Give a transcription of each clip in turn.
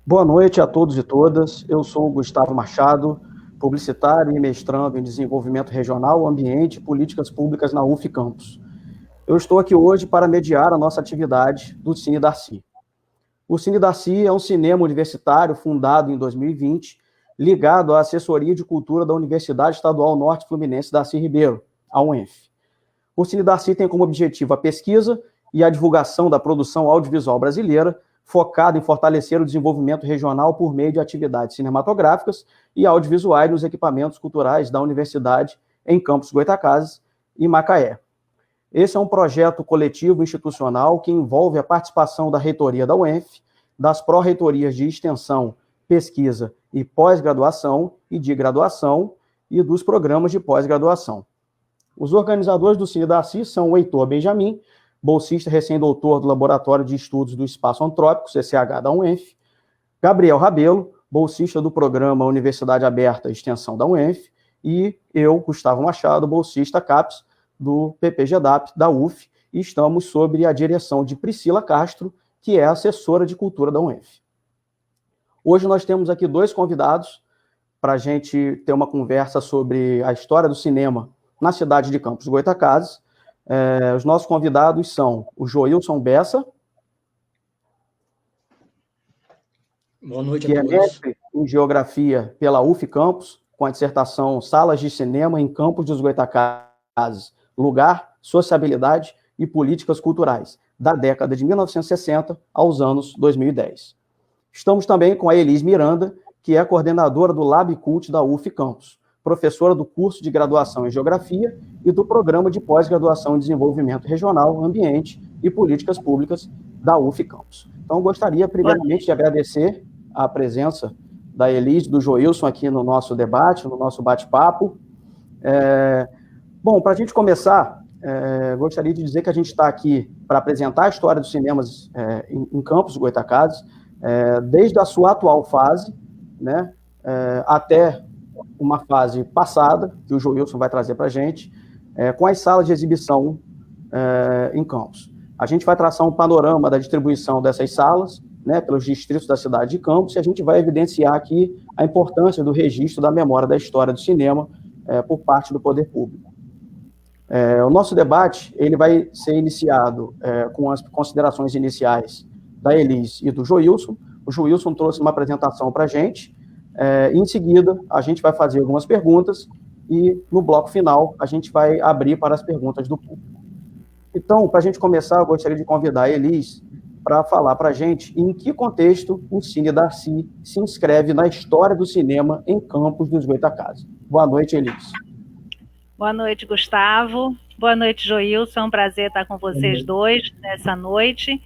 Boa noite a todos e todas. Eu sou o Gustavo Machado, publicitário e mestrando em Desenvolvimento Regional, Ambiente e Políticas Públicas na UF Campus. Eu estou aqui hoje para mediar a nossa atividade do Cine Darcy. O Cine Darcy é um cinema universitário fundado em 2020, ligado à Assessoria de Cultura da Universidade Estadual Norte Fluminense Darcy Ribeiro, a UENF. O Cine Darcy tem como objetivo a pesquisa e a divulgação da produção audiovisual brasileira, focado em fortalecer o desenvolvimento regional por meio de atividades cinematográficas e audiovisuais nos equipamentos culturais da universidade em Campos Goytacazes e Macaé. Esse é um projeto coletivo institucional que envolve a participação da reitoria da UENF, das pró-reitorias de extensão, pesquisa e pós-graduação e de graduação e dos programas de pós-graduação. Os organizadores do Cine Darcy são o Heitor Benjamin, bolsista recém-doutor do Laboratório de Estudos do Espaço Antrópico, CCH da UENF, Gabriel Rabelo, bolsista do programa Universidade Aberta e Extensão da UENF, e eu, Gustavo Machado, bolsista CAPES do PPGEDAP da UF, e estamos sob a direção de Priscila Castro, que é assessora de cultura da UENF. Hoje nós temos aqui dois convidados para a gente ter uma conversa sobre a história do cinema na cidade de Campos Goytacazes. Os nossos convidados são o Joilson Bessa, boa noite que é mestre em Geografia pela UF Campus, com a dissertação Salas de Cinema em Campos dos Goytacazes, Lugar, Sociabilidade e Políticas Culturais, da década de 1960 aos anos 2010. Estamos também com a Elis Miranda, que é coordenadora do Lab Cult da UF Campus, professora do curso de graduação em Geografia e do programa de pós-graduação em Desenvolvimento Regional, Ambiente e Políticas Públicas da UF Campus. Então, gostaria, primeiramente, de agradecer a presença da Elis e do Joilson aqui no nosso debate, no nosso bate-papo. Bom, para a gente começar, gostaria de dizer que a gente está aqui para apresentar a história dos cinemas em Campos Goytacazes, desde a sua atual fase, né, até uma fase passada, que o Joilson vai trazer para a gente, com as salas de exibição em Campos. A gente vai traçar um panorama da distribuição dessas salas, né, pelos distritos da cidade de Campos, e a gente vai evidenciar aqui a importância do registro da memória da história do cinema por parte do poder público. O nosso debate ele vai ser iniciado com as considerações iniciais da Elis e do Joilson. O Joilson trouxe uma apresentação para a gente, em seguida, a gente vai fazer algumas perguntas e, no bloco final, a gente vai abrir para as perguntas do público. Então, para a gente começar, eu gostaria de convidar a Elis para falar para a gente em que contexto o Cine Darcy se inscreve na história do cinema em Campos dos Goytacazes. Boa noite, Elis. Boa noite, Gustavo. Boa noite, Joilson. É um prazer estar com vocês dois nessa noite.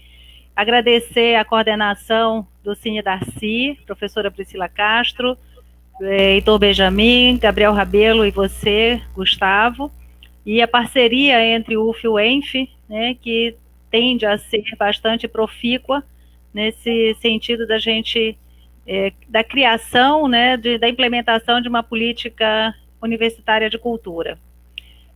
Agradecer a coordenação do Cine Darcy, professora Priscila Castro, Heitor Benjamin, Gabriel Rabelo e você, Gustavo, e a parceria entre o UF e o UENF, né, que tende a ser bastante profícua nesse sentido da gente, da criação, né, da implementação de uma política universitária de cultura.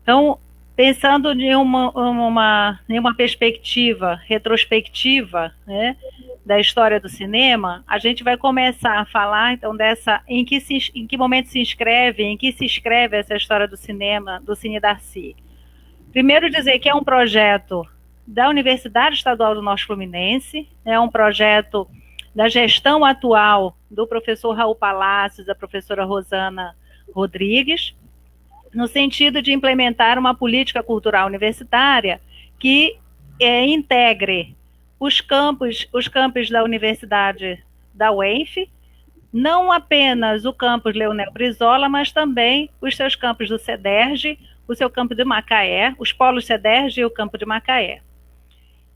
Então, pensando em uma perspectiva retrospectiva, né, da história do cinema, a gente vai começar a falar, então, em que momento se escreve essa história do cinema, do Cine Darcy. Primeiro dizer que é um projeto da Universidade Estadual do Norte Fluminense, é um projeto da gestão atual do professor Raul Palácios, da professora Rosana Rodrigues, no sentido de implementar uma política cultural universitária que integre os campos da Universidade da UENF, não apenas o campus Leonel Brizola, mas também os seus campos do CEDERJ, o seu campo de Macaé, os polos CEDERJ e o campo de Macaé.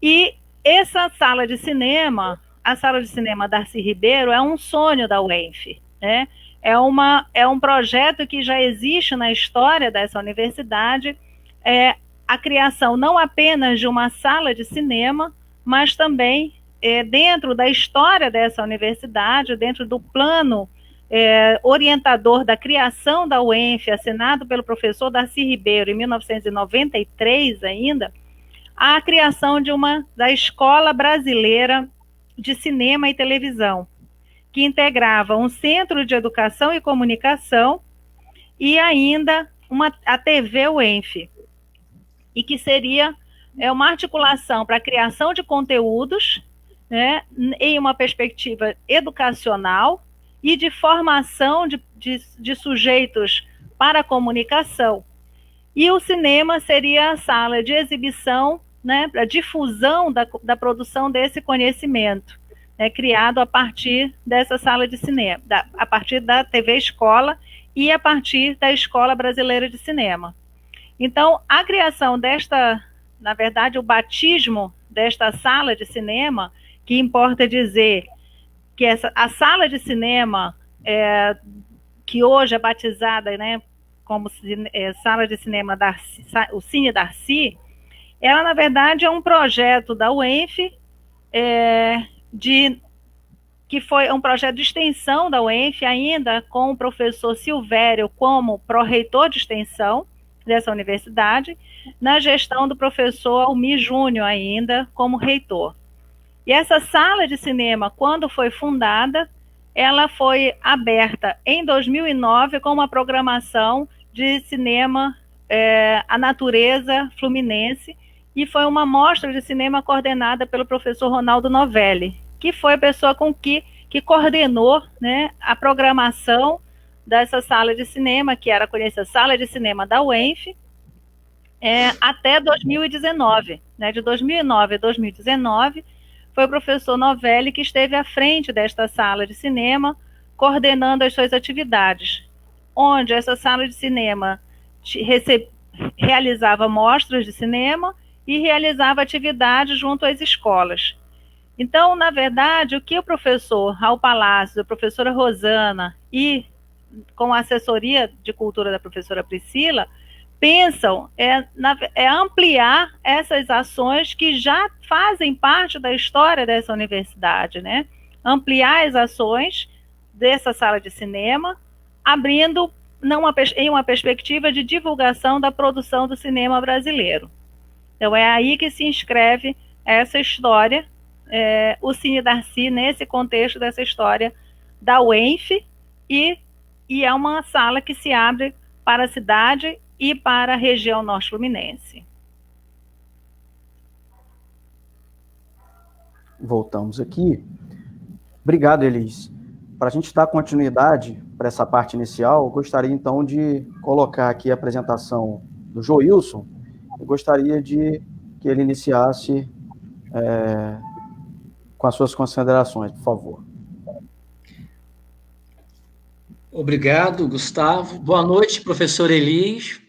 E essa sala de cinema, a sala de cinema Darcy Ribeiro, é um sonho da UENF, né? É um projeto que já existe na história dessa universidade, a criação não apenas de uma sala de cinema, mas também dentro da história dessa universidade, dentro do plano orientador da criação da UENF, assinado pelo professor Darcy Ribeiro em 1993 ainda, a criação da Escola Brasileira de Cinema e Televisão, que integrava um centro de educação e comunicação e ainda a TV UENF, e que seria uma articulação para a criação de conteúdos, né, em uma perspectiva educacional e de formação de sujeitos para a comunicação. E o cinema seria a sala de exibição, né, para difusão da produção desse conhecimento, né, criado a partir dessa sala de cinema, a partir da TV Escola e a partir da Escola Brasileira de Cinema. Então, a criação na verdade, o batismo desta sala de cinema, que importa dizer que a sala de cinema, que hoje é batizada, né, como sala de cinema Darcy, o Cine Darcy, ela, na verdade, é um projeto da UENF, que foi um projeto de extensão da UENF, ainda com o professor Silvério como pró-reitor de extensão dessa universidade, na gestão do professor Almir Júnior ainda como reitor. E essa sala de cinema, quando foi fundada, ela foi aberta em 2009 com uma programação de cinema A Natureza Fluminense, e foi uma mostra de cinema coordenada pelo professor Ronaldo Novelli, que foi a pessoa que coordenou, né, a programação dessa sala de cinema, que era conhecida Sala de Cinema da UENF, até 2019. Né, de 2009 a 2019, foi o professor Novelli que esteve à frente desta sala de cinema, coordenando as suas atividades, onde essa sala de cinema realizava mostras de cinema e realizava atividades junto às escolas. Então, na verdade, o que o professor Raul Palácio, a professora Rosana e com a assessoria de cultura da professora Priscila, pensam é ampliar essas ações que já fazem parte da história dessa universidade, né? Ampliar as ações dessa sala de cinema, abrindo em uma perspectiva de divulgação da produção do cinema brasileiro. Então, é aí que se inscreve essa história, o Cine Darcy, nesse contexto dessa história da UENF, e é uma sala que se abre para a cidade e para a região norte fluminense. Voltamos aqui. Obrigado, Elis. Para a gente dar continuidade para essa parte inicial, eu gostaria então de colocar aqui a apresentação do Joilson. Eu gostaria de que ele iniciasse com as suas considerações, por favor. Obrigado, Gustavo. Boa noite, professor Elis.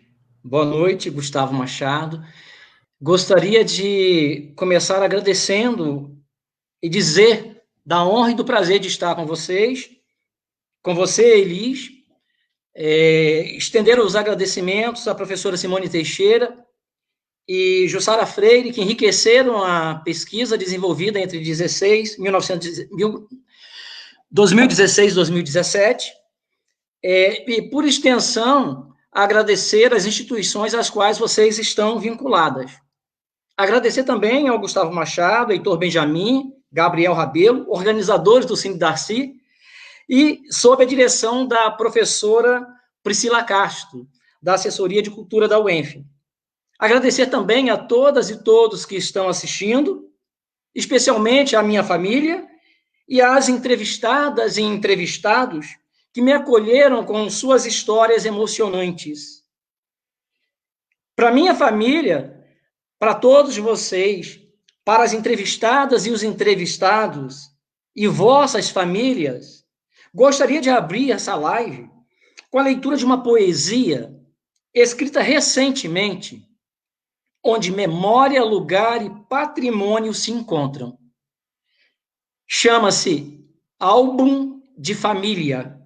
Boa noite, Gustavo Machado. Gostaria de começar agradecendo e dizer da honra e do prazer de estar com vocês, com você, Elis, estender os agradecimentos à professora Simone Teixeira e Jussara Freire, que enriqueceram a pesquisa desenvolvida entre 2016 e 2017, e, por extensão, agradecer as instituições às quais vocês estão vinculadas. Agradecer também ao Gustavo Machado, Heitor Benjamin, Gabriel Rabelo, organizadores do Cine Darcy, e sob a direção da professora Priscila Castro, da Assessoria de Cultura da UENF. Agradecer também a todas e todos que estão assistindo, especialmente à minha família e às entrevistadas e entrevistados que me acolheram com suas histórias emocionantes. Para minha família, para todos vocês, para as entrevistadas e os entrevistados e vossas famílias, gostaria de abrir essa live com a leitura de uma poesia escrita recentemente, onde memória, lugar e patrimônio se encontram. Chama-se Álbum de Família.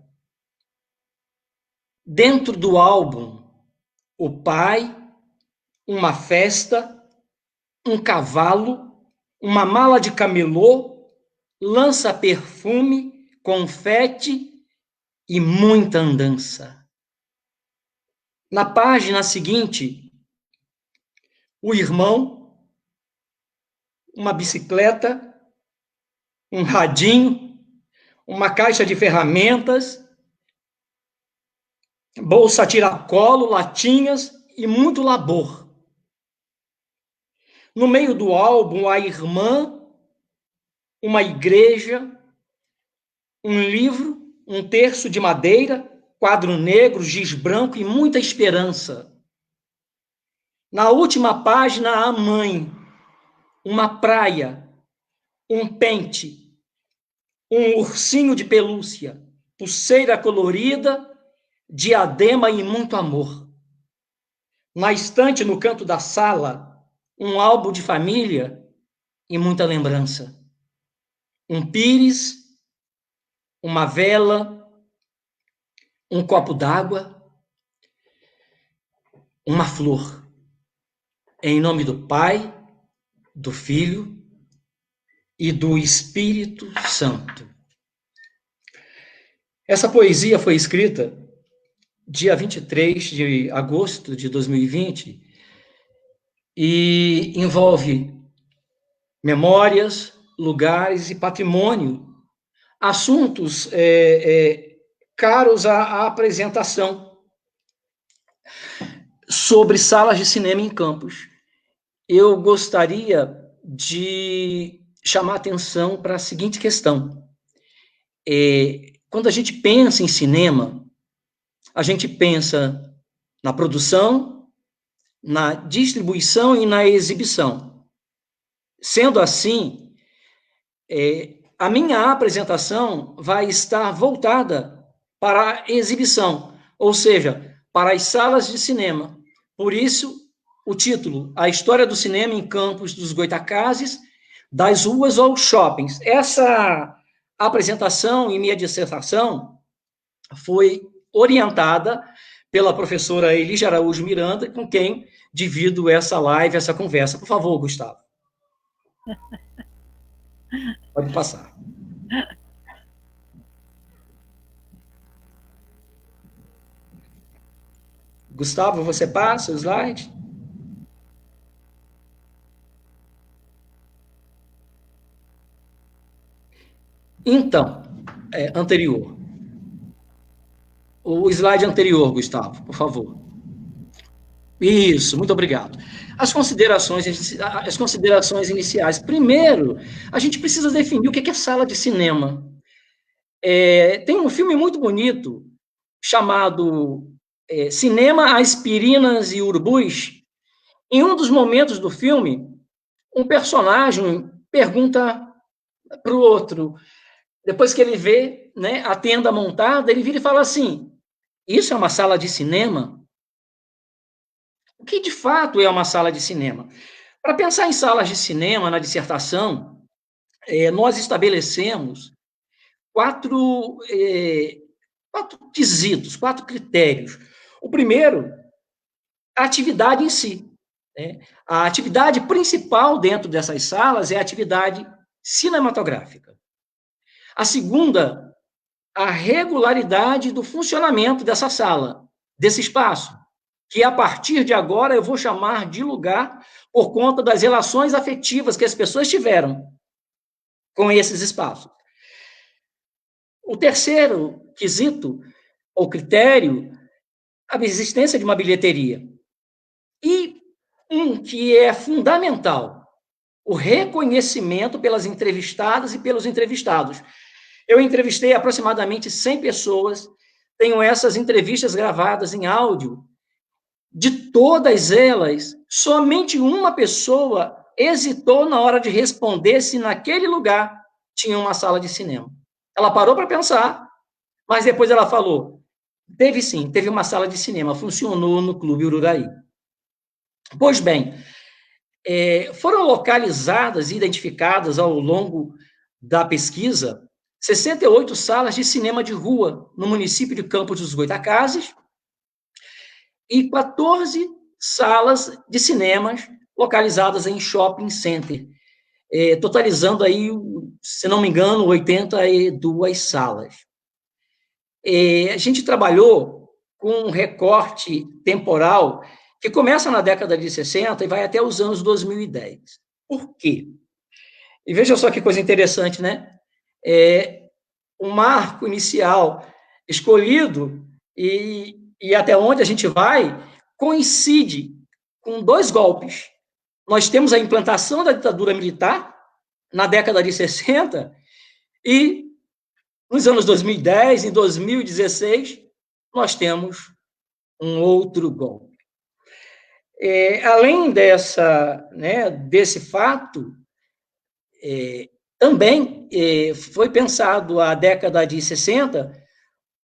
Dentro do álbum, o pai, uma festa, um cavalo, uma mala de camelô, lança-perfume, confete e muita andança. Na página seguinte, o irmão, uma bicicleta, um radinho, uma caixa de ferramentas, bolsa tiracolo, latinhas e muito labor. No meio do álbum, a irmã, uma igreja, um livro, um terço de madeira, quadro negro, giz branco e muita esperança. Na última página, a mãe, uma praia, um pente, um ursinho de pelúcia, pulseira colorida, diadema e muito amor. Na estante, no canto da sala, um álbum de família e muita lembrança. Um pires, uma vela, um copo d'água, uma flor. Em nome do Pai, do Filho e do Espírito Santo. Essa poesia foi escrita dia 23 de agosto de 2020 e envolve memórias, lugares e patrimônio, assuntos caros à apresentação sobre salas de cinema em Campos. Eu gostaria de chamar a atenção para a seguinte questão. Quando a gente pensa em cinema, a gente pensa na produção, na distribuição e na exibição. Sendo assim, a minha apresentação vai estar voltada para a exibição, ou seja, para as salas de cinema. Por isso, o título, A História do Cinema em Campos dos Goytacazes, das ruas aos shoppings. Essa apresentação e minha dissertação foi orientada pela professora Elígia Araújo Miranda, com quem divido essa live, essa conversa. Por favor, Gustavo. Pode passar. Gustavo, você passa o slide? Então, anterior. O slide anterior, Gustavo, por favor. Isso, muito obrigado. As considerações iniciais. Primeiro, a gente precisa definir o que é sala de cinema. Tem um filme muito bonito chamado Cinema, Aspirinas e Urubus. Em um dos momentos do filme, um personagem pergunta para o outro, depois que ele vê, né, a tenda montada, ele vira e fala assim: isso é uma sala de cinema? O que de fato é uma sala de cinema? Para pensar em salas de cinema na dissertação, nós estabelecemos quatro quesitos, 4 critérios. O primeiro, a atividade em si. A atividade principal dentro dessas salas é a atividade cinematográfica. A segunda, a regularidade do funcionamento dessa sala, desse espaço, que a partir de agora eu vou chamar de lugar por conta das relações afetivas que as pessoas tiveram com esses espaços. O terceiro quesito, ou critério, a existência de uma bilheteria. E um que é fundamental, o reconhecimento pelas entrevistadas e pelos entrevistados. Eu entrevistei aproximadamente 100 pessoas, tenho essas entrevistas gravadas em áudio. De todas elas, somente uma pessoa hesitou na hora de responder se naquele lugar tinha uma sala de cinema. Ela parou para pensar, mas depois ela falou, teve sim, teve uma sala de cinema, funcionou no Clube Ururaí. Pois bem, foram localizadas e identificadas ao longo da pesquisa 68 salas de cinema de rua no município de Campos dos Goytacazes e 14 salas de cinemas localizadas em shopping center, totalizando aí, se não me engano, 82 salas. A gente trabalhou com um recorte temporal que começa na década de 60 e vai até os anos 2010. Por quê? E veja só que coisa interessante, né? o marco inicial escolhido e até onde a gente vai coincide com 2 golpes. Nós temos a implantação da ditadura militar na década de 60 e nos anos 2010, em 2016, nós temos um outro golpe. Além desse fato, também foi pensado a década de 60,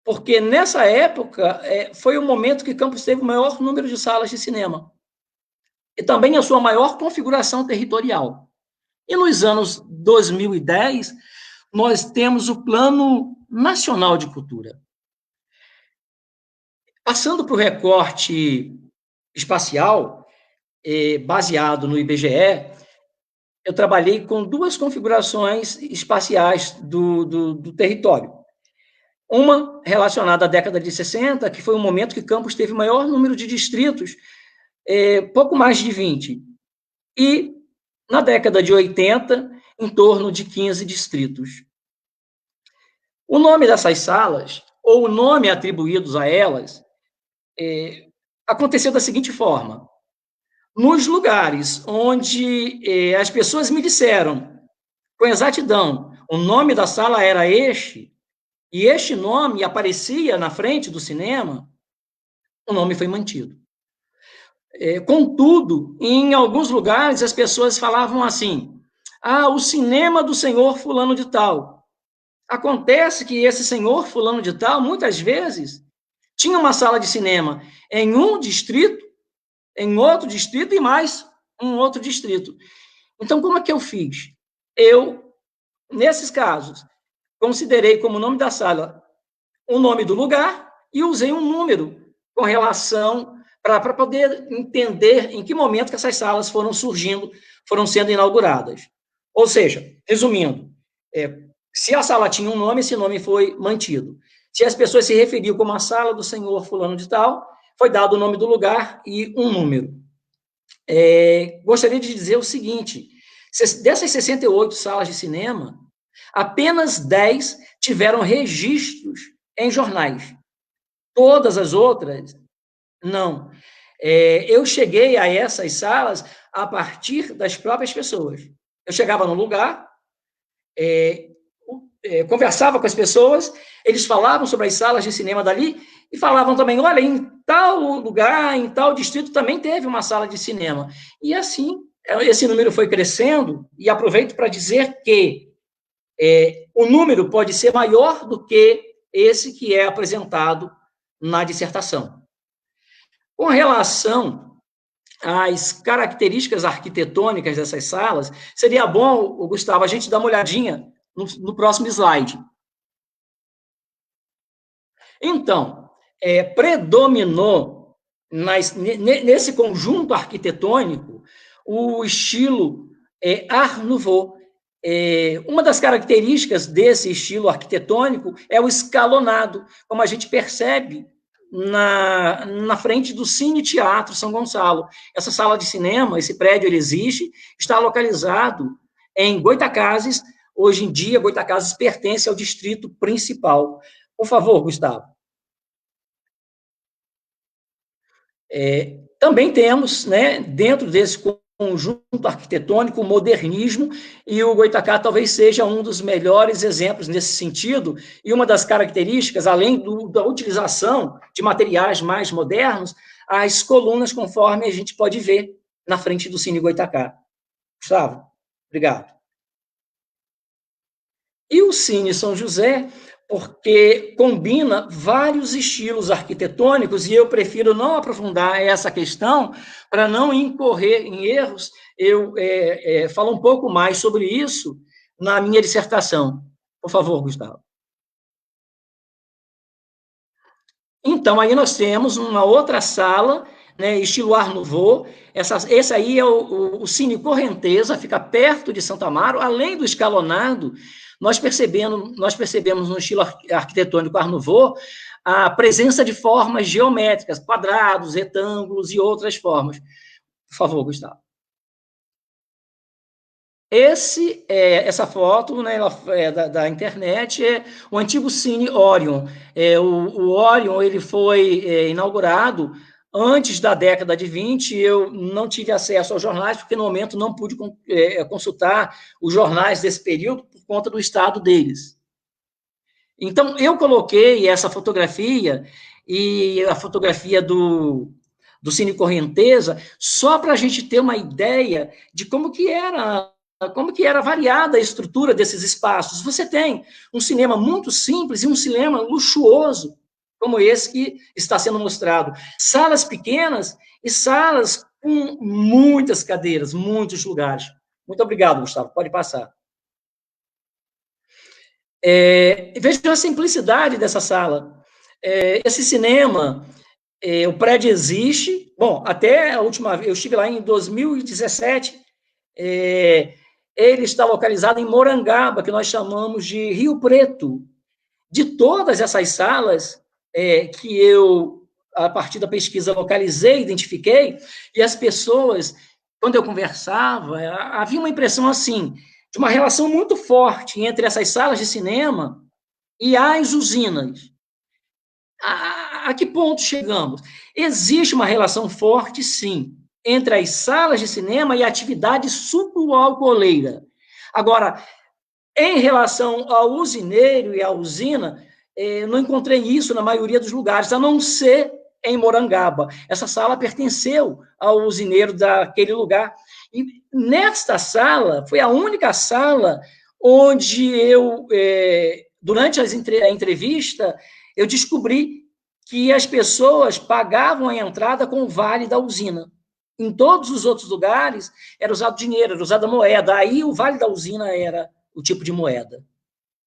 porque nessa época foi o momento que Campos teve o maior número de salas de cinema e também a sua maior configuração territorial. E nos anos 2010, nós temos o Plano Nacional de Cultura. Passando para o recorte espacial, baseado no IBGE, eu trabalhei com 2 configurações espaciais do território. Uma relacionada à década de 60, que foi o momento que Campos teve o maior número de distritos, pouco mais de 20. E, na década de 80, em torno de 15 distritos. O nome dessas salas, ou o nome atribuídos a elas, aconteceu da seguinte forma. Nos lugares onde as pessoas me disseram, com exatidão, o nome da sala era este, e este nome aparecia na frente do cinema, o nome foi mantido. Contudo, em alguns lugares as pessoas falavam assim, o cinema do senhor fulano de tal. Acontece que esse senhor fulano de tal, muitas vezes, tinha uma sala de cinema em um distrito, em outro distrito e mais um outro distrito. Então, como é que eu fiz? Eu, nesses casos, considerei como nome da sala o nome do lugar e usei um número com relação para poder entender em que momento que essas salas foram surgindo, foram sendo inauguradas. Ou seja, resumindo, se a sala tinha um nome, esse nome foi mantido. Se as pessoas se referiam como a sala do senhor fulano de tal, foi dado o nome do lugar e um número. Gostaria de dizer o seguinte, dessas 68 salas de cinema, apenas 10 tiveram registros em jornais. Todas as outras, não. Eu cheguei a essas salas a partir das próprias pessoas. Eu chegava no lugar, conversava com as pessoas, eles falavam sobre as salas de cinema dali e falavam também, olha, em tal lugar, em tal distrito também teve uma sala de cinema. E assim, esse número foi crescendo e aproveito para dizer que o número pode ser maior do que esse que é apresentado na dissertação. Com relação às características arquitetônicas dessas salas, seria bom, Gustavo, a gente dar uma olhadinha no próximo slide. Então, predominou nesse conjunto arquitetônico o estilo Art Nouveau. Uma das características desse estilo arquitetônico é o escalonado, como a gente percebe na frente do Cine Teatro São Gonçalo. Essa sala de cinema, esse prédio, ele existe, está localizado em Goytacazes. Hoje em dia, Goytacazes pertence ao distrito principal. Por favor, Gustavo. Também temos, dentro desse conjunto arquitetônico, o modernismo, e o Goytacá talvez seja um dos melhores exemplos nesse sentido, e uma das características, além da utilização de materiais mais modernos, as colunas, conforme a gente pode ver na frente do Cine Goytacá. Gustavo, obrigado. E o Cine São José, porque combina vários estilos arquitetônicos, e eu prefiro não aprofundar essa questão para não incorrer em erros. Eu falo um pouco mais sobre isso na minha dissertação. Por favor, Gustavo. Então, aí nós temos uma outra sala, estilo Art Nouveau. Esse aí é o Cine Correnteza, fica perto de Santo Amaro, além do escalonado. Nós percebemos no estilo arquitetônico Art Nouveau a presença de formas geométricas, quadrados, retângulos e outras formas. Por favor, Gustavo. Essa foto, né, ela é da internet, é o antigo Cine Orion. O Orion, ele foi inaugurado antes da década de 20, eu não tive acesso aos jornais, porque no momento não pude consultar os jornais desse período por conta do estado deles. Então, eu coloquei essa fotografia e a fotografia do Cine Correnteza só para a gente ter uma ideia de como que era variada a estrutura desses espaços. Você tem um cinema muito simples e um cinema luxuoso, como esse que está sendo mostrado. Salas pequenas e salas com muitas cadeiras, muitos lugares. Muito obrigado, Gustavo. Pode passar. Veja a simplicidade dessa sala. Esse cinema, o prédio existe. Bom, até a última vez, eu estive lá em 2017, ele está localizado em Morangaba, que nós chamamos de Rio Preto. De todas essas salas que eu, a partir da pesquisa, localizei, identifiquei, e as pessoas, quando eu conversava, havia uma impressão assim, de uma relação muito forte entre essas salas de cinema e as usinas. A que ponto chegamos? Existe uma relação forte, sim, entre as salas de cinema e a atividade sucroalcooleira. Agora, em relação ao usineiro e à usina, não encontrei isso na maioria dos lugares, a não ser em Morangaba. Essa sala pertenceu ao usineiro daquele lugar. E nesta sala, foi a única sala onde eu, durante a entrevista, eu descobri que as pessoas pagavam a entrada com o vale da usina. Em todos os outros lugares, era usado dinheiro, era usada moeda. Aí o vale da usina era o tipo de moeda.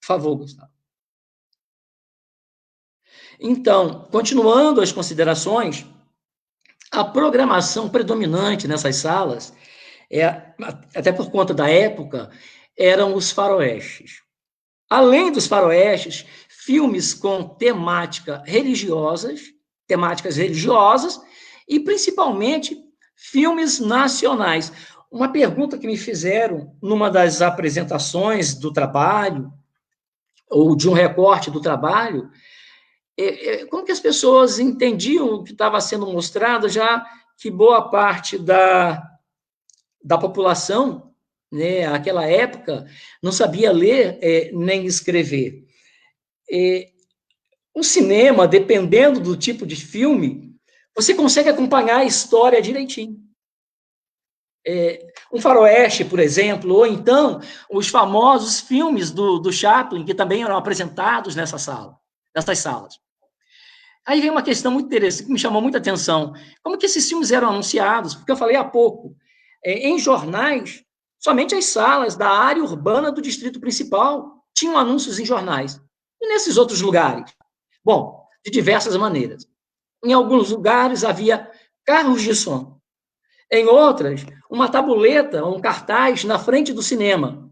Por favor, Gustavo. Então, continuando as considerações, a programação predominante nessas salas, até por conta da época, eram os faroestes. Além dos faroestes, filmes com temáticas religiosas, e principalmente filmes nacionais. Uma pergunta que me fizeram numa das apresentações do trabalho, ou de um recorte do trabalho, como que as pessoas entendiam o que estava sendo mostrado, já que boa parte da população, né, naquela época, não sabia ler nem escrever. O cinema, dependendo do tipo de filme, você consegue acompanhar a história direitinho. Um faroeste, por exemplo, ou então os famosos filmes do Chaplin, que também eram apresentados nessas salas. Aí vem uma questão muito interessante, que me chamou muita atenção. Como que esses filmes eram anunciados? Porque eu falei há pouco, em jornais, somente as salas da área urbana do distrito principal tinham anúncios em jornais. E nesses outros lugares? Bom, de diversas maneiras. Em alguns lugares havia carros de som. Em outras, uma tabuleta, um cartaz na frente do cinema.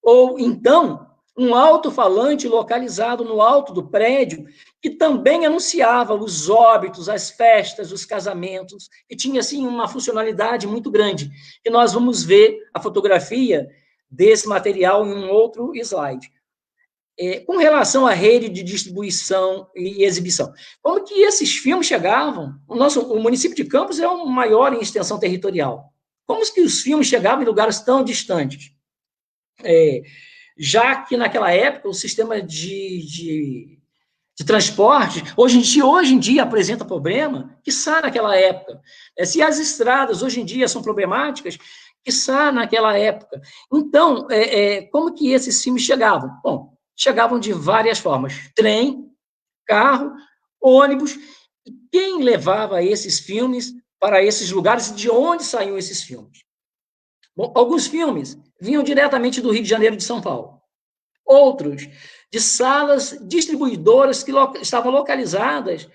Ou, então, um alto-falante localizado no alto do prédio, que também anunciava os óbitos, as festas, os casamentos, e tinha, assim, uma funcionalidade muito grande. E nós vamos ver a fotografia desse material em um outro slide. Com relação à rede de distribuição e exibição, como que esses filmes chegavam? O município de Campos é o maior em extensão territorial. Como que os filmes chegavam em lugares tão distantes? Já que naquela época o sistema de transporte, hoje em dia apresenta problema, quiçá naquela época. Se as estradas hoje em dia são problemáticas, quiçá naquela época. Então, como que esses filmes chegavam? Bom, chegavam de várias formas. Trem, carro, ônibus. E quem levava esses filmes para esses lugares e de onde saíam esses filmes? Bom, alguns filmes vinham diretamente do Rio de Janeiro e de São Paulo. Outros, de salas distribuidoras que estavam localizadas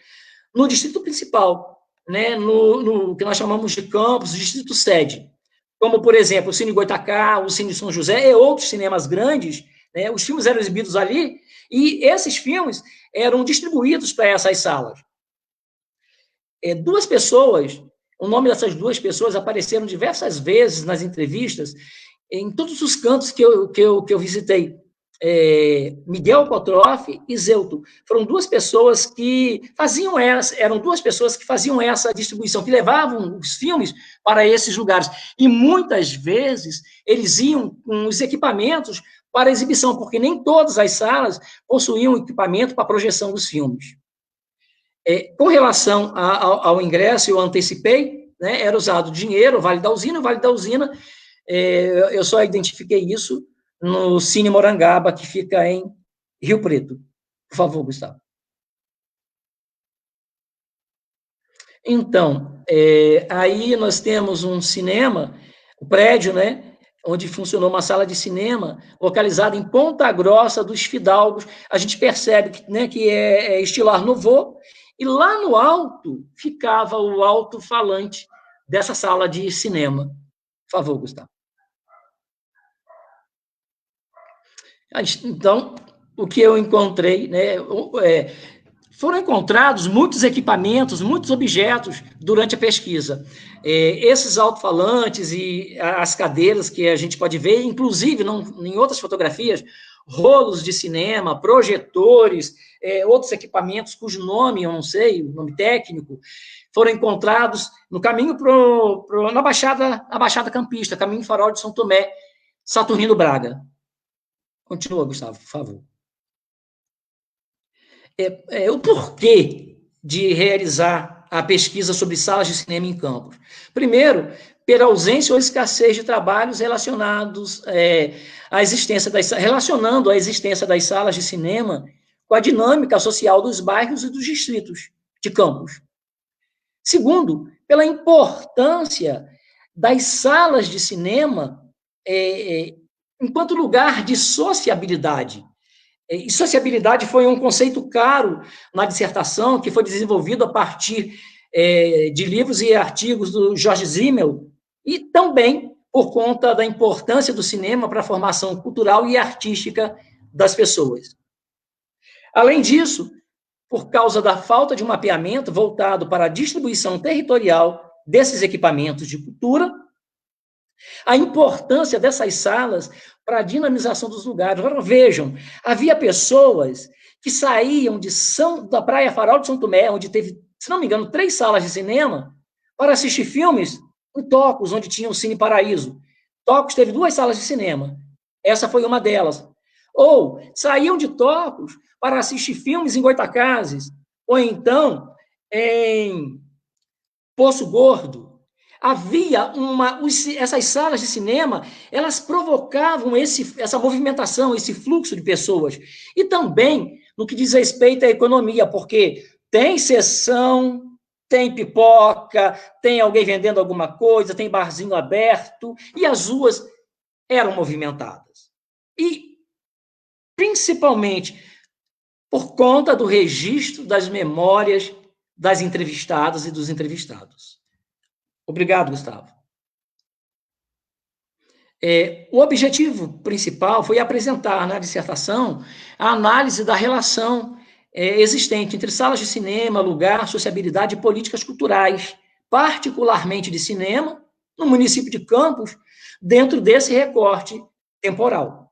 no distrito principal, né, no que nós chamamos de Campos, distrito sede. Como, por exemplo, o Cine Goitacá, o Cine São José e outros cinemas grandes. Os filmes eram exibidos ali e esses filmes eram distribuídos para essas salas. Duas pessoas, o nome dessas duas pessoas apareceram diversas vezes nas entrevistas em todos os cantos que eu visitei. Miguel Potroff e Zeuto foram duas pessoas que eram duas pessoas que faziam essa distribuição, que levavam os filmes para esses lugares, e muitas vezes eles iam com os equipamentos para exibição, porque nem todas as salas possuíam equipamento para projeção dos filmes. Com relação ao ingresso, eu antecipei, né, era usado dinheiro, o Vale da Usina, eu só identifiquei isso no Cine Morangaba, que fica em Rio Preto. Por favor, Gustavo. Então, aí nós temos um cinema, o prédio, né, onde funcionou uma sala de cinema, localizada em Ponta Grossa dos Fidalgos. A gente percebe que é estilo Art Nouveau, e lá no alto ficava o alto-falante dessa sala de cinema. Por favor, Gustavo. Então, o que eu encontrei, né, foram encontrados muitos equipamentos, muitos objetos durante a pesquisa. Esses alto-falantes e as cadeiras que a gente pode ver, inclusive em outras fotografias, rolos de cinema, projetores, outros equipamentos cujo nome eu não sei, o nome técnico, foram encontrados no caminho na Baixada Campista, caminho Farol de São Tomé, Saturnino Braga. Continua, Gustavo, por favor. O porquê de realizar a pesquisa sobre salas de cinema em Campos? Primeiro, pela ausência ou escassez de trabalhos relacionados relacionando a existência das salas de cinema com a dinâmica social dos bairros e dos distritos de Campos. Segundo, pela importância das salas de cinema enquanto lugar de sociabilidade. E sociabilidade foi um conceito caro na dissertação, que foi desenvolvido a partir de livros e artigos do Jorge Simmel, e também por conta da importância do cinema para a formação cultural e artística das pessoas. Além disso, por causa da falta de um mapeamento voltado para a distribuição territorial desses equipamentos de cultura, a importância dessas salas para a dinamização dos lugares. Agora, vejam, havia pessoas que saíam da Praia Farol de São Tomé, onde teve, se não me engano, 3 salas de cinema, para assistir filmes em Tocos, onde tinha o Cine Paraíso. Tocos teve 2 salas de cinema. Essa foi uma delas. Ou saíam de Tocos para assistir filmes em Goitacazes, ou então em Poço Gordo. Havia essas salas de cinema, elas provocavam essa movimentação, esse fluxo de pessoas. E também no que diz respeito à economia, porque tem sessão, tem pipoca, tem alguém vendendo alguma coisa, tem barzinho aberto, e as ruas eram movimentadas. E, principalmente, por conta do registro das memórias das entrevistadas e dos entrevistados. Obrigado, Gustavo. O objetivo principal foi apresentar na dissertação a análise da relação existente entre salas de cinema, lugar, sociabilidade e políticas culturais, particularmente de cinema, no município de Campos, dentro desse recorte temporal.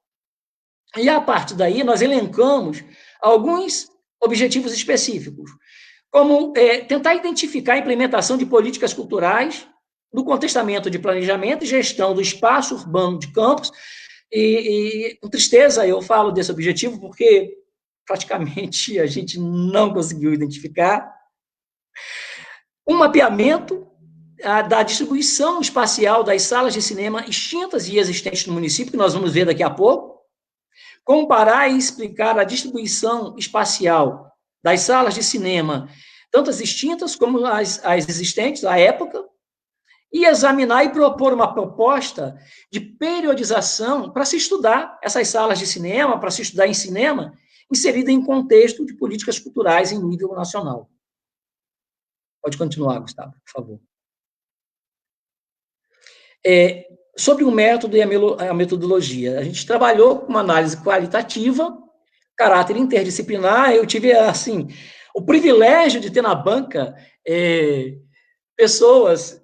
E, a partir daí, nós elencamos alguns objetivos específicos, como tentar identificar a implementação de políticas culturais no contextamento de planejamento e gestão do espaço urbano de Campos, e com tristeza eu falo desse objetivo, porque praticamente a gente não conseguiu identificar um mapeamento da distribuição espacial das salas de cinema extintas e existentes no município, que nós vamos ver daqui a pouco, comparar e explicar a distribuição espacial das salas de cinema, tanto as extintas como as existentes à época, e examinar e propor uma proposta de periodização para se estudar essas salas de cinema, para se estudar em cinema, inserida em contexto de políticas culturais em nível nacional. Pode continuar, Gustavo, por favor. Sobre o método e a metodologia, a gente trabalhou com uma análise qualitativa, caráter interdisciplinar. Eu tive, assim, o privilégio de ter na banca pessoas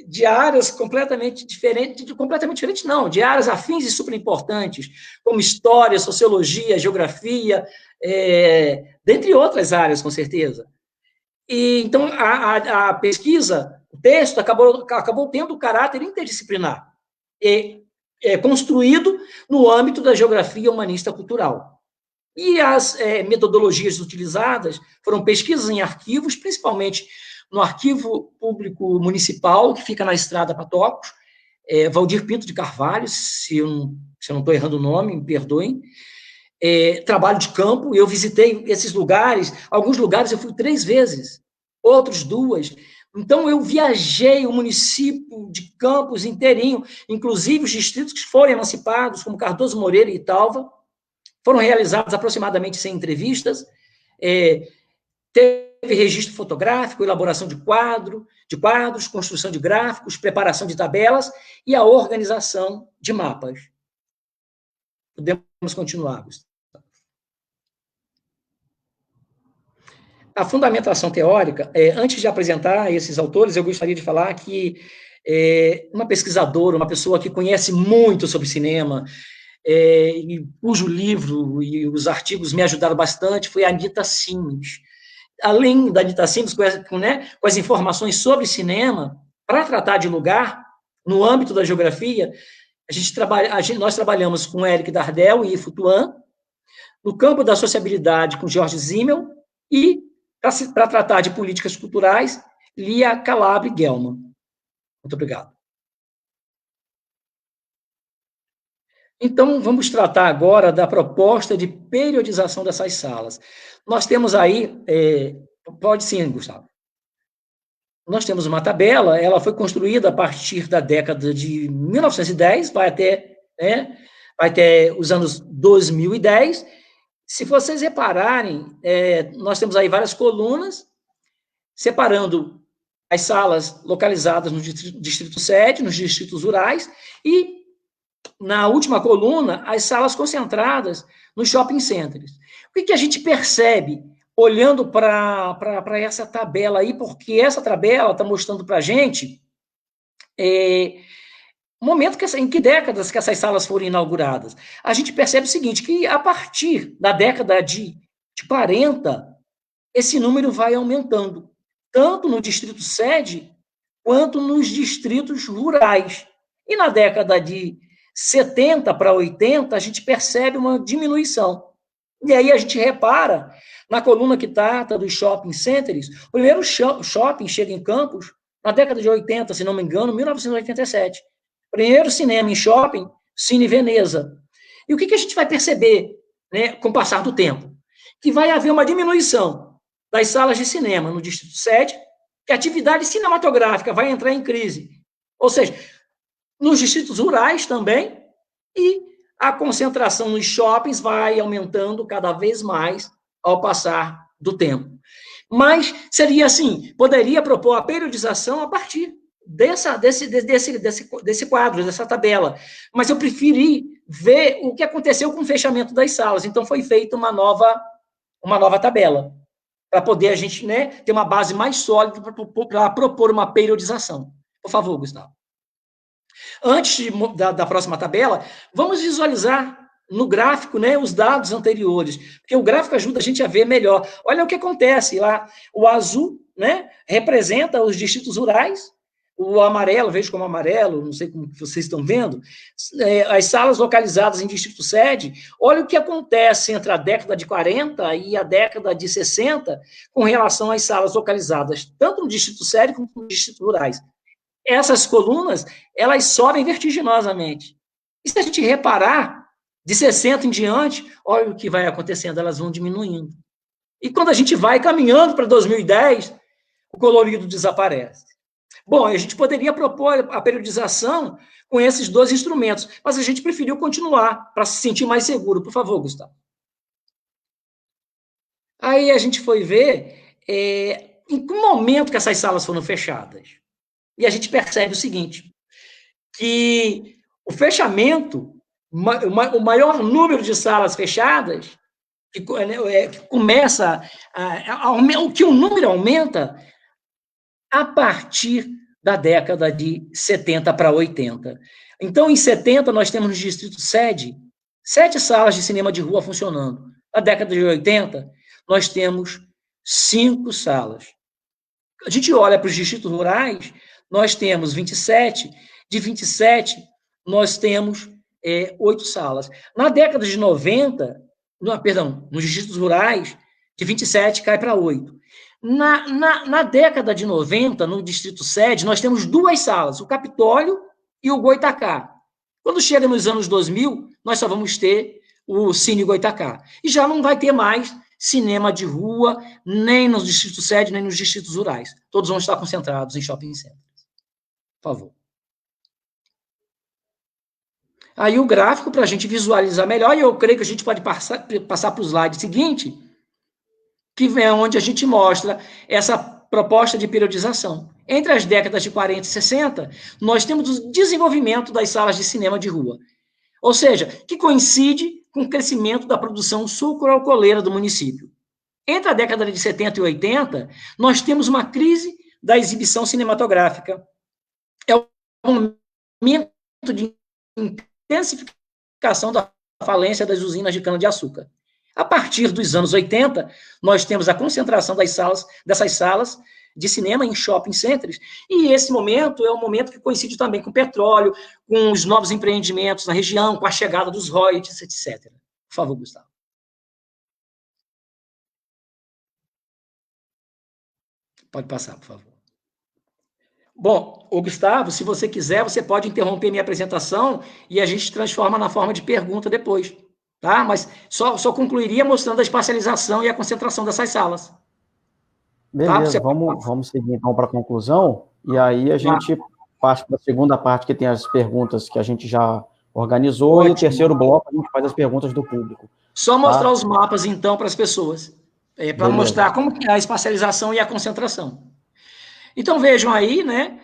de áreas completamente diferentes, não, de áreas afins e super importantes, como história, sociologia, geografia, dentre outras áreas, com certeza. E, então, a pesquisa, o texto, acabou tendo caráter interdisciplinar, construído no âmbito da geografia humanista cultural. E as metodologias utilizadas foram pesquisas em arquivos, principalmente no Arquivo Público Municipal, que fica na Estrada Patóculos, Valdir Pinto de Carvalho, se eu não estou errando o nome, me perdoem. Trabalho de campo, eu visitei esses lugares, alguns lugares eu fui 3 vezes, outros 2. Então, eu viajei o município de Campos inteirinho, inclusive os distritos que foram emancipados, como Cardoso Moreira e Italva, foram realizadas aproximadamente 100 entrevistas, teve registro fotográfico, elaboração de quadros, construção de gráficos, preparação de tabelas e a organização de mapas. Podemos continuar, Gustavo. A fundamentação teórica, antes de apresentar esses autores, eu gostaria de falar que uma pesquisadora, uma pessoa que conhece muito sobre cinema, e cujo livro e os artigos me ajudaram bastante, foi a Anita Sims. Além da Anita Sims, com as informações sobre cinema, para tratar de lugar, no âmbito da geografia, nós trabalhamos com Eric Dardel e Ifu Tuan, no campo da sociabilidade com Jorge Zimmel, e para tratar de políticas culturais, Lia Calabre-Gelman. Muito obrigado. Então, vamos tratar agora da proposta de periodização dessas salas. Nós temos aí... pode sim, Gustavo. Nós temos uma tabela, ela foi construída a partir da década de 1910, vai até os anos 2010. Se vocês repararem, nós temos aí várias colunas, separando as salas localizadas no distrito sede, nos distritos rurais, e na última coluna, as salas concentradas nos shopping centers. O que a gente percebe olhando para essa tabela aí? Porque essa tabela está mostrando para a gente o momento em que décadas que essas salas foram inauguradas. A gente percebe o seguinte, que a partir da década de 40, esse número vai aumentando, tanto no distrito sede, quanto nos distritos rurais. E na década de 70 para 80, a gente percebe uma diminuição. E aí a gente repara, na coluna que trata dos shopping centers, o primeiro shopping chega em Campos na década de 80, se não me engano, 1987. Primeiro cinema em shopping, Cine Veneza. E o que a gente vai perceber, com o passar do tempo? Que vai haver uma diminuição das salas de cinema no distrito sede, que a atividade cinematográfica vai entrar em crise. Ou seja, nos distritos rurais também, e a concentração nos shoppings vai aumentando cada vez mais ao passar do tempo. Mas seria assim, poderia propor a periodização a partir desse quadro, dessa tabela. Mas eu preferi ver o que aconteceu com o fechamento das salas. Então, foi feita uma nova tabela, para poder a gente ter uma base mais sólida para propor uma periodização. Por favor, Gustavo. Antes da próxima tabela, vamos visualizar no gráfico os dados anteriores, porque o gráfico ajuda a gente a ver melhor. Olha o que acontece lá. O azul representa os distritos rurais, o amarelo, vejo como amarelo, não sei como vocês estão vendo, as salas localizadas em distrito sede. Olha o que acontece entre a década de 40 e a década de 60 com relação às salas localizadas tanto no distrito sede como nos distritos rurais. Essas colunas, elas sobem vertiginosamente. E se a gente reparar, de 60 em diante, olha o que vai acontecendo, elas vão diminuindo. E quando a gente vai caminhando para 2010, o colorido desaparece. Bom, a gente poderia propor a periodização com esses 2 instrumentos, mas a gente preferiu continuar para se sentir mais seguro. Por favor, Gustavo. Aí a gente foi ver em que momento que essas salas foram fechadas. E a gente percebe o seguinte, que o fechamento, o maior número de salas fechadas, que começa, que o número aumenta a partir da década de 70 para 80. Então, em 70, nós temos no Distrito Sede 7 salas de cinema de rua funcionando. Na década de 80, nós temos 5 salas. A gente olha para os distritos rurais, nós temos 27, de 27, nós temos 8 salas. Na década de 90, nos distritos rurais, de 27 cai para 8. Na década de 90, no Distrito Sede, nós temos 2 salas, o Capitólio e o Goitacá. Quando chega nos anos 2000, nós só vamos ter o Cine Goitacá. E já não vai ter mais cinema de rua, nem nos distritos sede, nem nos distritos rurais. Todos vão estar concentrados em shopping centers. Por favor. Aí o gráfico, para a gente visualizar melhor, e eu creio que a gente pode passar para o slide seguinte, que é onde a gente mostra essa proposta de periodização. Entre as décadas de 40 e 60, nós temos o desenvolvimento das salas de cinema de rua. Ou seja, que coincide com o crescimento da produção sucroalcooleira do município. Entre a década de 70 e 80, nós temos uma crise da exibição cinematográfica. É o momento de intensificação da falência das usinas de cana-de-açúcar. A partir dos anos 80, nós temos a concentração dessas salas de cinema em shopping centers, e esse momento é um momento que coincide também com o petróleo, com os novos empreendimentos na região, com a chegada dos royalties, etc. Por favor, Gustavo. Pode passar, por favor. Bom, o Gustavo, se você quiser, você pode interromper minha apresentação e a gente transforma na forma de pergunta depois, tá? Mas só concluiria mostrando a espacialização e a concentração dessas salas. Beleza, tá? Vamos seguir então para a conclusão, e aí a gente parte para a segunda parte, que tem as perguntas que a gente já organizou. Ótimo. E o terceiro bloco a gente faz as perguntas do público. Só mostrar os mapas, então, para as pessoas, para mostrar como que é a espacialização e a concentração. Então, vejam aí, né,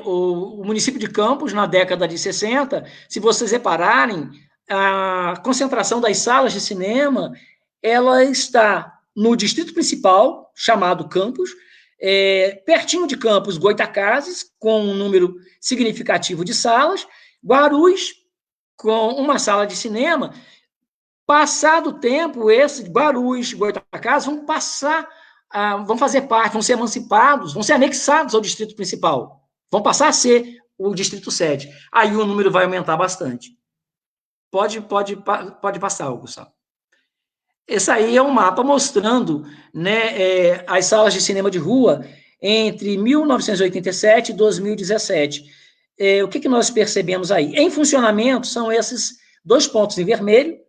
o município de Campos, na década de 60, se vocês repararem, a concentração das salas de cinema, ela está no distrito principal, chamado Campos, pertinho de Campos, Goitacazes, com um número significativo de salas, Guarulhos, com uma sala de cinema. Passado o tempo, esses Guarulhos, Goitacazes vão passar, vão fazer parte, vão ser emancipados, vão ser anexados ao distrito principal, vão passar a ser o distrito sede. Aí o número vai aumentar bastante. Pode passar, Gustavo. Esse aí é um mapa mostrando, né, as salas de cinema de rua entre 1987 e 2017. O que nós percebemos aí? Em funcionamento são esses 2 pontos em vermelho,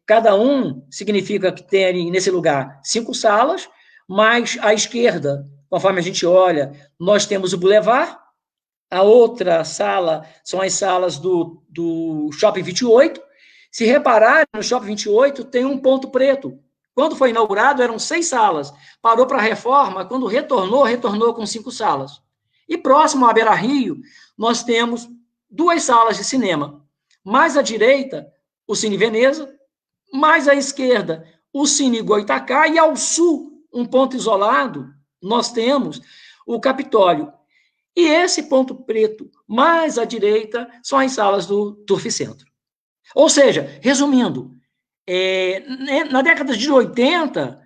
cada um significa que tem nesse lugar 5 salas, mas à esquerda, conforme a gente olha, nós temos o Boulevard, a outra sala são as salas do Shopping 28. Se repararem, no Shopping 28 tem um ponto preto. Quando foi inaugurado, eram 6 salas. Parou para a reforma, quando retornou com 5 salas. E próximo à Beira-Rio, nós temos 2 salas de cinema. Mais à direita, o Cine Veneza, mais à esquerda, o Cine Goitacá, e ao sul, um ponto isolado, nós temos o Capitólio. E esse ponto preto, mais à direita, são as salas do Turf Centro. Ou seja, resumindo, na década de 80,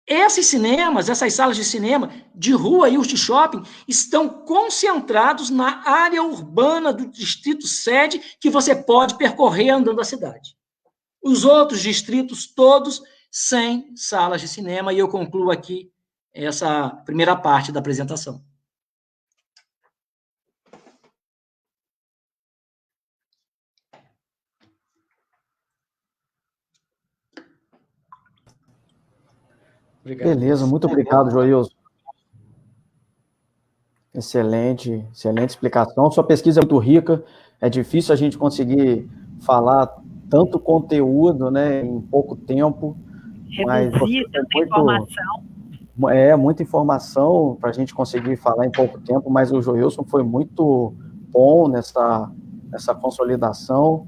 esses cinemas, essas salas de cinema de rua e os de shopping estão concentrados na área urbana do distrito sede, que você pode percorrer andando a cidade. Os outros distritos todos sem salas de cinema, e eu concluo aqui essa primeira parte da apresentação. Obrigado. Beleza, muito obrigado, Joilson. Excelente explicação. Sua pesquisa é muito rica, é difícil a gente conseguir falar tanto conteúdo, né, em pouco tempo. Reduzir tanta informação. Muita informação para a gente conseguir falar em pouco tempo, mas o Joilson foi muito bom nessa consolidação.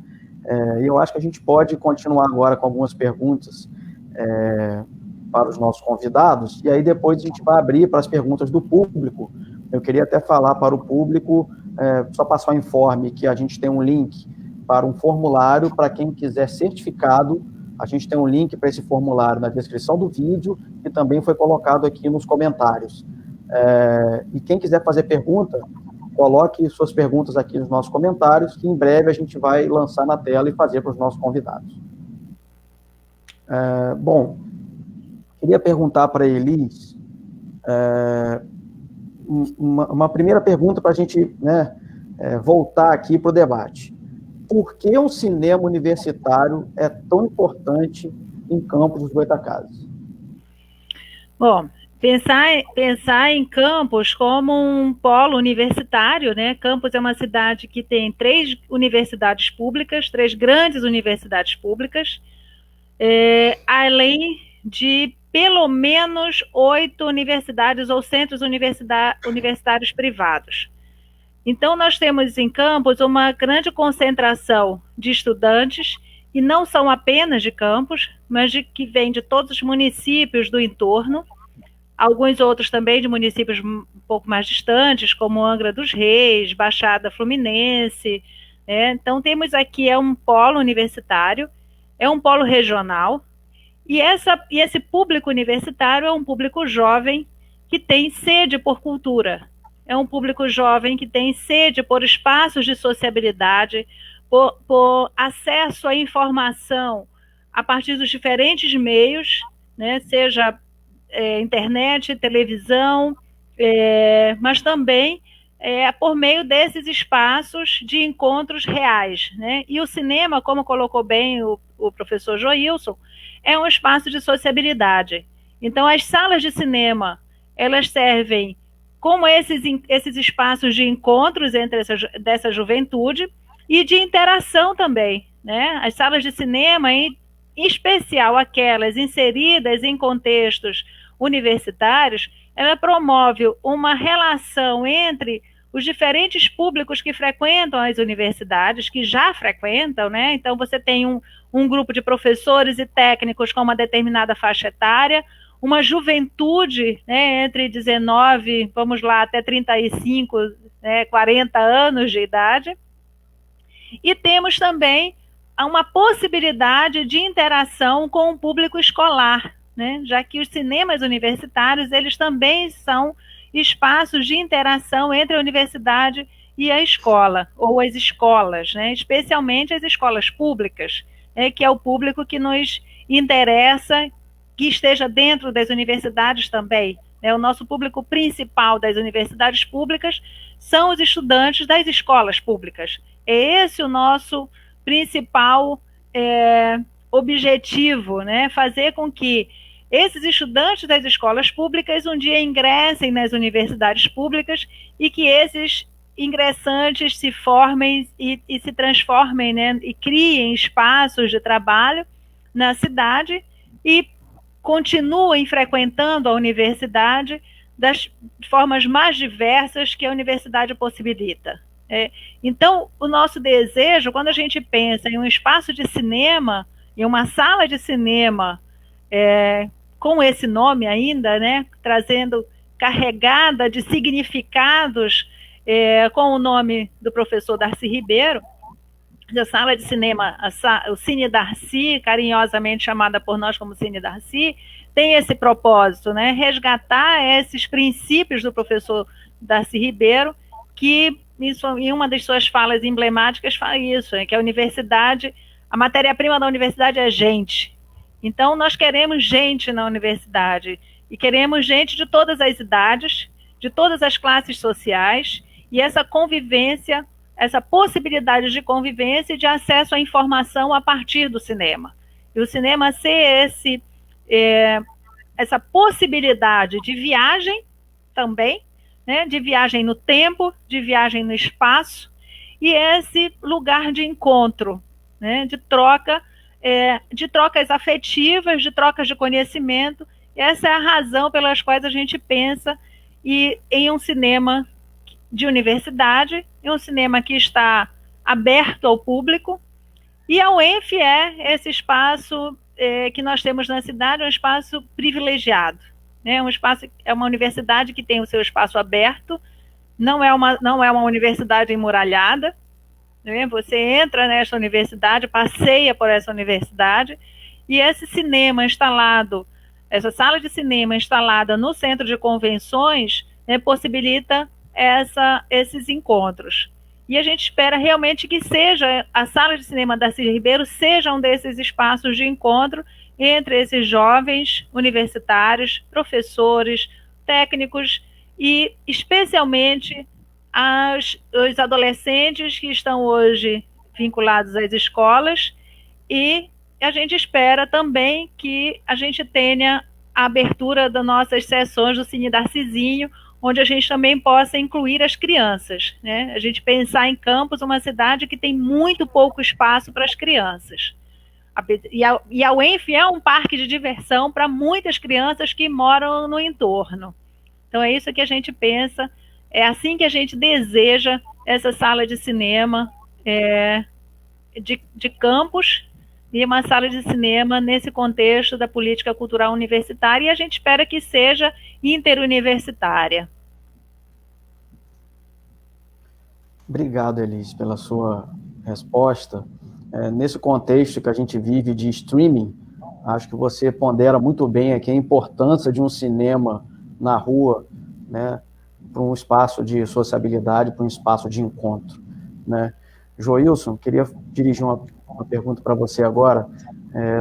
E eu acho que a gente pode continuar agora com algumas perguntas para os nossos convidados, e aí depois a gente vai abrir para as perguntas do público. Eu queria até falar para o público, só passar o informe que a gente tem um link para um formulário para quem quiser certificado. A gente tem um link para esse formulário na descrição do vídeo e também foi colocado aqui nos comentários. E quem quiser fazer pergunta, coloque suas perguntas aqui nos nossos comentários, que em breve a gente vai lançar na tela e fazer para os nossos convidados. Bom, queria perguntar para a Elis uma primeira pergunta para a gente, né, voltar aqui para o debate. Por que um cinema universitário é tão importante em Campos dos Goytacazes? Bom, pensar em Campos como um polo universitário, né? Campos é uma cidade que tem 3 universidades públicas, 3 grandes universidades públicas, além de pelo menos 8 universidades ou centros universitários privados. Então, nós temos em Campos uma grande concentração de estudantes, e não são apenas de Campos, mas que vêm de todos os municípios do entorno, alguns outros também de municípios um pouco mais distantes, como Angra dos Reis, Baixada Fluminense, né? Então, temos aqui um polo universitário, é um polo regional, e esse público universitário é um público jovem que tem sede por cultura. É um público jovem que tem sede por espaços de sociabilidade, por acesso à informação a partir dos diferentes meios, né, seja internet, televisão, mas também por meio desses espaços de encontros reais, né? E o cinema, como colocou bem o professor Joilson, é um espaço de sociabilidade. Então, as salas de cinema, elas servem como esses espaços de encontros dessa juventude e de interação também, né? As salas de cinema, em especial aquelas inseridas em contextos universitários, ela promove uma relação entre os diferentes públicos que frequentam as universidades, que já frequentam, né? Então, você tem um grupo de professores e técnicos com uma determinada faixa etária, uma juventude, né, entre 19, vamos lá, até 35, 40 anos de idade. E temos também uma possibilidade de interação com o público escolar, né, já que os cinemas universitários, eles também são espaços de interação entre a universidade e a escola, ou as escolas, né, especialmente as escolas públicas, que é o público que nos interessa, que esteja dentro das universidades também. O nosso público principal das universidades públicas são os estudantes das escolas públicas. É esse o nosso principal objetivo, né? Fazer com que esses estudantes das escolas públicas um dia ingressem nas universidades públicas e que esses ingressantes se formem e se transformem, né? E criem espaços de trabalho na cidade e continuem frequentando a universidade das formas mais diversas que a universidade possibilita. Então, o nosso desejo, quando a gente pensa em um espaço de cinema, em uma sala de cinema, com esse nome ainda, né, carregada de significados, com o nome do professor Darcy Ribeiro, da sala de cinema, o Cine Darcy, carinhosamente chamada por nós como Cine Darcy, tem esse propósito, né? Resgatar esses princípios do professor Darcy Ribeiro, que em uma das suas falas emblemáticas fala isso, que a universidade, a matéria-prima da universidade é gente. Então, nós queremos gente na universidade, e queremos gente de todas as idades, de todas as classes sociais, e essa convivência, essa possibilidade de convivência e de acesso à informação a partir do cinema. E o cinema ser essa possibilidade de viagem também, né, de viagem no tempo, de viagem no espaço, e esse lugar de encontro, né, de trocas afetivas, de trocas de conhecimento. E essa é a razão pelas quais a gente pensa em um cinema de universidade, em um cinema que está aberto ao público, e a UENF é esse espaço que nós temos na cidade é um espaço privilegiado, né? É uma universidade que tem o seu espaço aberto, não é uma universidade emuralhada, né? Você entra nessa universidade, passeia por essa universidade, e esse cinema instalado, essa sala de cinema instalada no centro de convenções, né, possibilita esses encontros. E a gente espera realmente que seja a sala de cinema Darcy Ribeiro seja um desses espaços de encontro entre esses jovens universitários, professores, técnicos e especialmente os adolescentes que estão hoje vinculados às escolas, e a gente espera também que a gente tenha a abertura das nossas sessões do Cine Darcyzinho, onde a gente também possa incluir as crianças, né? A gente pensar em Campos, uma cidade que tem muito pouco espaço para as crianças. E a UENF é um parque de diversão para muitas crianças que moram no entorno. Então é isso que a gente pensa, é assim que a gente deseja essa sala de cinema de Campos, e uma sala de cinema nesse contexto da política cultural universitária, e a gente espera que seja interuniversitária. Obrigado, Elis, pela sua resposta. Nesse contexto que a gente vive de streaming, acho que você pondera muito bem aqui a importância de um cinema na rua, né, para um espaço de sociabilidade, para um espaço de encontro, né? Joilson, queria dirigir uma pergunta para você agora.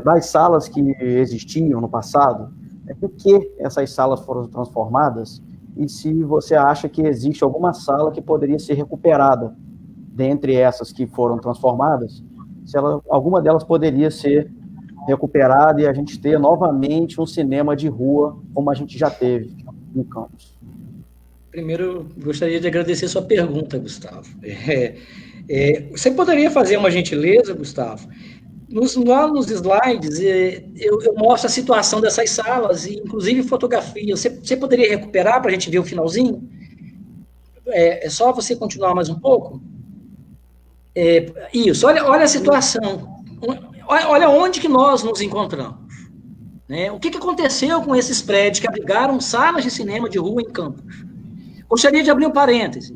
Das salas que existiam no passado, por que essas salas foram transformadas? E se você acha que existe alguma sala que poderia ser recuperada dentre essas que foram transformadas, se alguma delas poderia ser recuperada e a gente ter novamente um cinema de rua como a gente já teve em Campos. Primeiro, gostaria de agradecer sua pergunta, Gustavo. Você poderia fazer uma gentileza, Gustavo? Lá nos slides, eu mostro a situação dessas salas, inclusive fotografia. Você poderia recuperar para a gente ver o finalzinho? É só você continuar mais um pouco? Isso, olha a situação. Olha onde que nós nos encontramos. Né? O que aconteceu com esses prédios que abrigaram salas de cinema de rua em Campos? Gostaria de abrir um parêntese.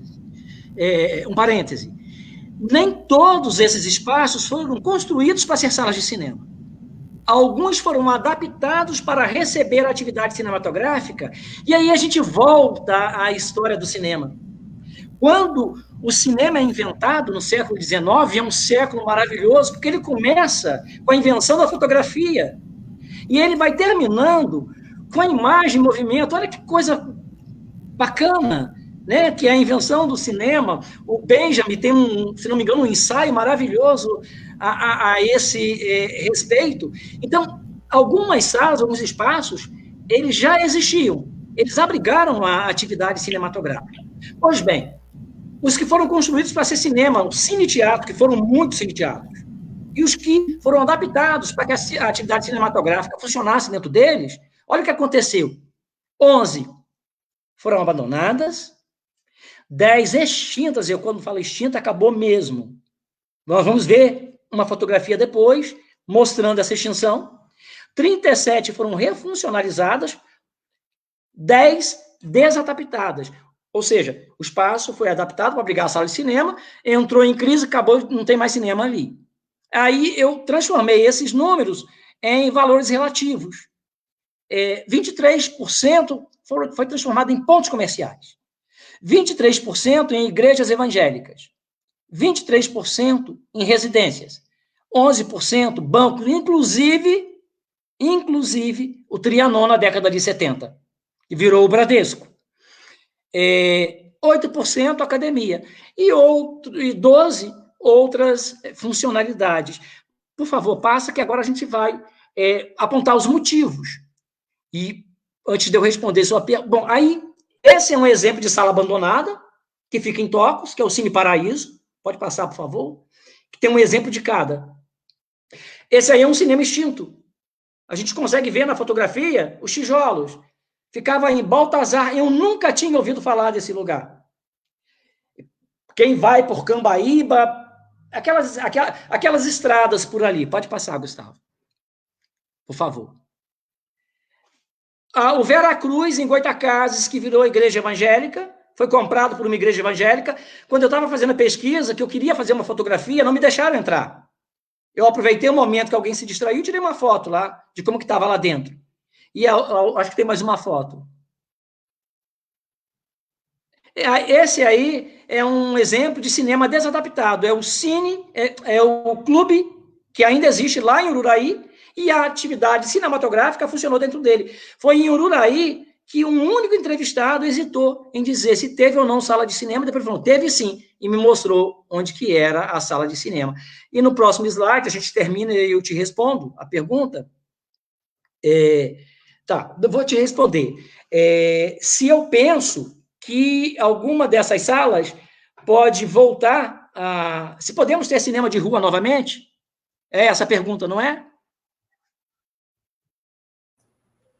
Nem todos esses espaços foram construídos para ser salas de cinema. Alguns foram adaptados para receber a atividade cinematográfica, e aí a gente volta à história do cinema. Quando o cinema é inventado no século XIX, é um século maravilhoso, porque ele começa com a invenção da fotografia, e ele vai terminando com a imagem em movimento. Olha que coisa bacana, né, que é a invenção do cinema. O Benjamin tem, se não me engano, um ensaio maravilhoso a esse respeito. Então, algumas salas, alguns espaços, eles já existiam, eles abrigaram a atividade cinematográfica. Pois bem, os que foram construídos para ser cinema, o cine-teatro, que foram muitos cine-teatros, e os que foram adaptados para que a atividade cinematográfica funcionasse dentro deles, olha o que aconteceu. 11 foram abandonadas, 10 extintas, eu quando falo extinta, acabou mesmo. Nós vamos ver uma fotografia depois, mostrando essa extinção. 37 foram refuncionalizadas, 10 desadaptadas. Ou seja, o espaço foi adaptado para abrigar a sala de cinema, entrou em crise, acabou, não tem mais cinema ali. Aí eu transformei esses números em valores relativos. 23% foi transformado em pontos comerciais. 23% em igrejas evangélicas, 23% em residências, 11% bancos, inclusive o Trianon na década de 70, que virou o Bradesco, 8% academia, e 12% outras funcionalidades. Por favor, passa que agora a gente vai apontar os motivos. E antes de eu responder sua pergunta, bom, aí esse é um exemplo de sala abandonada, que fica em Tocos, que é o Cine Paraíso. Pode passar, por favor. Que tem um exemplo de cada. Esse aí é um cinema extinto. A gente consegue ver na fotografia os tijolos. Ficava em Baltazar. Eu nunca tinha ouvido falar desse lugar. Quem vai por Cambaíba, aquelas estradas por ali. Pode passar, Gustavo. por favor. O Vera Cruz, em Goytacazes, que virou igreja evangélica, foi comprado por uma igreja evangélica. Quando eu estava fazendo a pesquisa, que eu queria fazer uma fotografia, não me deixaram entrar. Eu aproveitei o momento que alguém se distraiu e tirei uma foto lá, de como que estava lá dentro. E eu acho que tem mais uma foto. Esse aí é um exemplo de cinema desadaptado. É o Cine, é o clube que ainda existe lá em Ururaí, e a atividade cinematográfica funcionou dentro dele. Foi em Ururaí que um único entrevistado hesitou em dizer se teve ou não sala de cinema, depois falou, teve sim, e me mostrou onde que era a sala de cinema. E no próximo slide, a gente termina e eu te respondo a pergunta. Eu vou te responder. Se eu penso que alguma dessas salas pode voltar a... Se podemos ter cinema de rua novamente? É essa a pergunta, não é?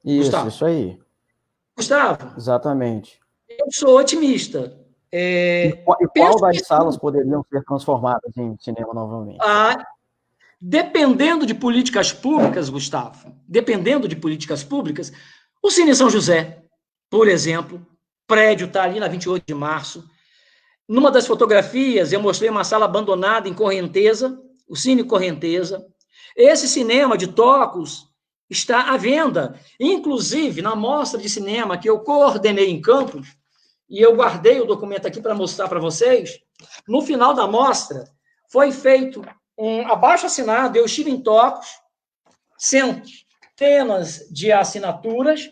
Isso aí. Gustavo? Exatamente. Eu sou otimista. E qual das salas poderiam ser transformadas em cinema novamente? Dependendo de políticas públicas, Gustavo, dependendo de políticas públicas, o Cine São José, por exemplo, prédio está ali na 28 de março. Numa das fotografias, eu mostrei uma sala abandonada em Correnteza, o Cine Correnteza. Esse cinema de Tocos está à venda. Inclusive, na mostra de cinema que eu coordenei em Campos, e eu guardei o documento aqui para mostrar para vocês, no final da mostra, foi feito um abaixo-assinado, eu estive em Tocos, centenas de assinaturas.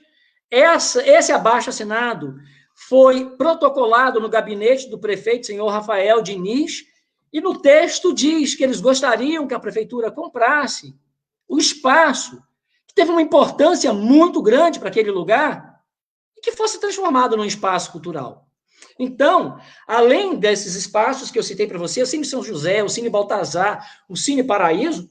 Esse abaixo-assinado foi protocolado no gabinete do prefeito, senhor Rafael Diniz, e no texto diz que eles gostariam que a prefeitura comprasse o espaço, que teve uma importância muito grande para aquele lugar, e que fosse transformado num espaço cultural. Então, além desses espaços que eu citei para você, o Cine São José, o Cine Baltazar, o Cine Paraíso,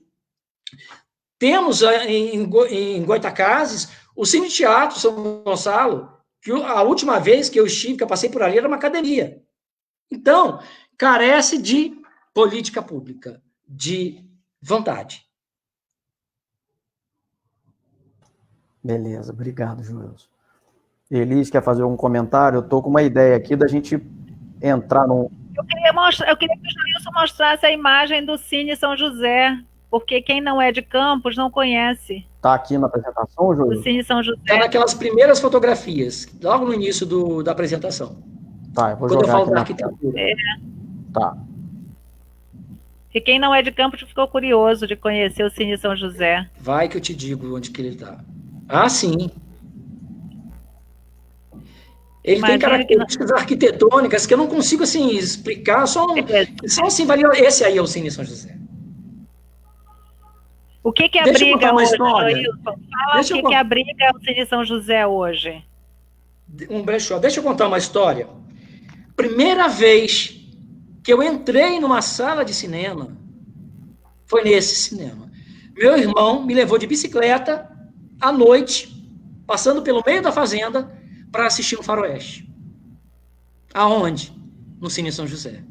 temos em Goytacazes o Cine Teatro São Gonçalo, que a última vez que eu estive, que eu passei por ali, era uma academia. Então, carece de política pública, de vontade. Beleza, obrigado, Joelson. Elis quer fazer um comentário? Eu estou com uma ideia aqui da gente entrar num... Eu queria que o Joilson mostrasse a imagem do Cine São José, porque quem não é de Campos não conhece. Está aqui na apresentação, Joilson? O Cine São José. Está naquelas primeiras fotografias, logo no início da apresentação. Tá, eu vou quando jogar eu falo da aqui arquitetura. Tá. E quem não é de Campos ficou curioso de conhecer o Cine São José. Vai que eu te digo onde que ele está. Ah, sim. Ele tem características arquitetônicas que eu não consigo, assim, explicar. Só assim, esse aí é o Cine São José. O que abriga hoje, Joilson? Fala o que abriga o Cine São José hoje. Um brechó. Deixa eu contar uma história. Primeira vez que eu entrei numa sala de cinema foi nesse cinema. Meu irmão me levou de bicicleta à noite, passando pelo meio da fazenda, para assistir um faroeste. Aonde? No Cine São José.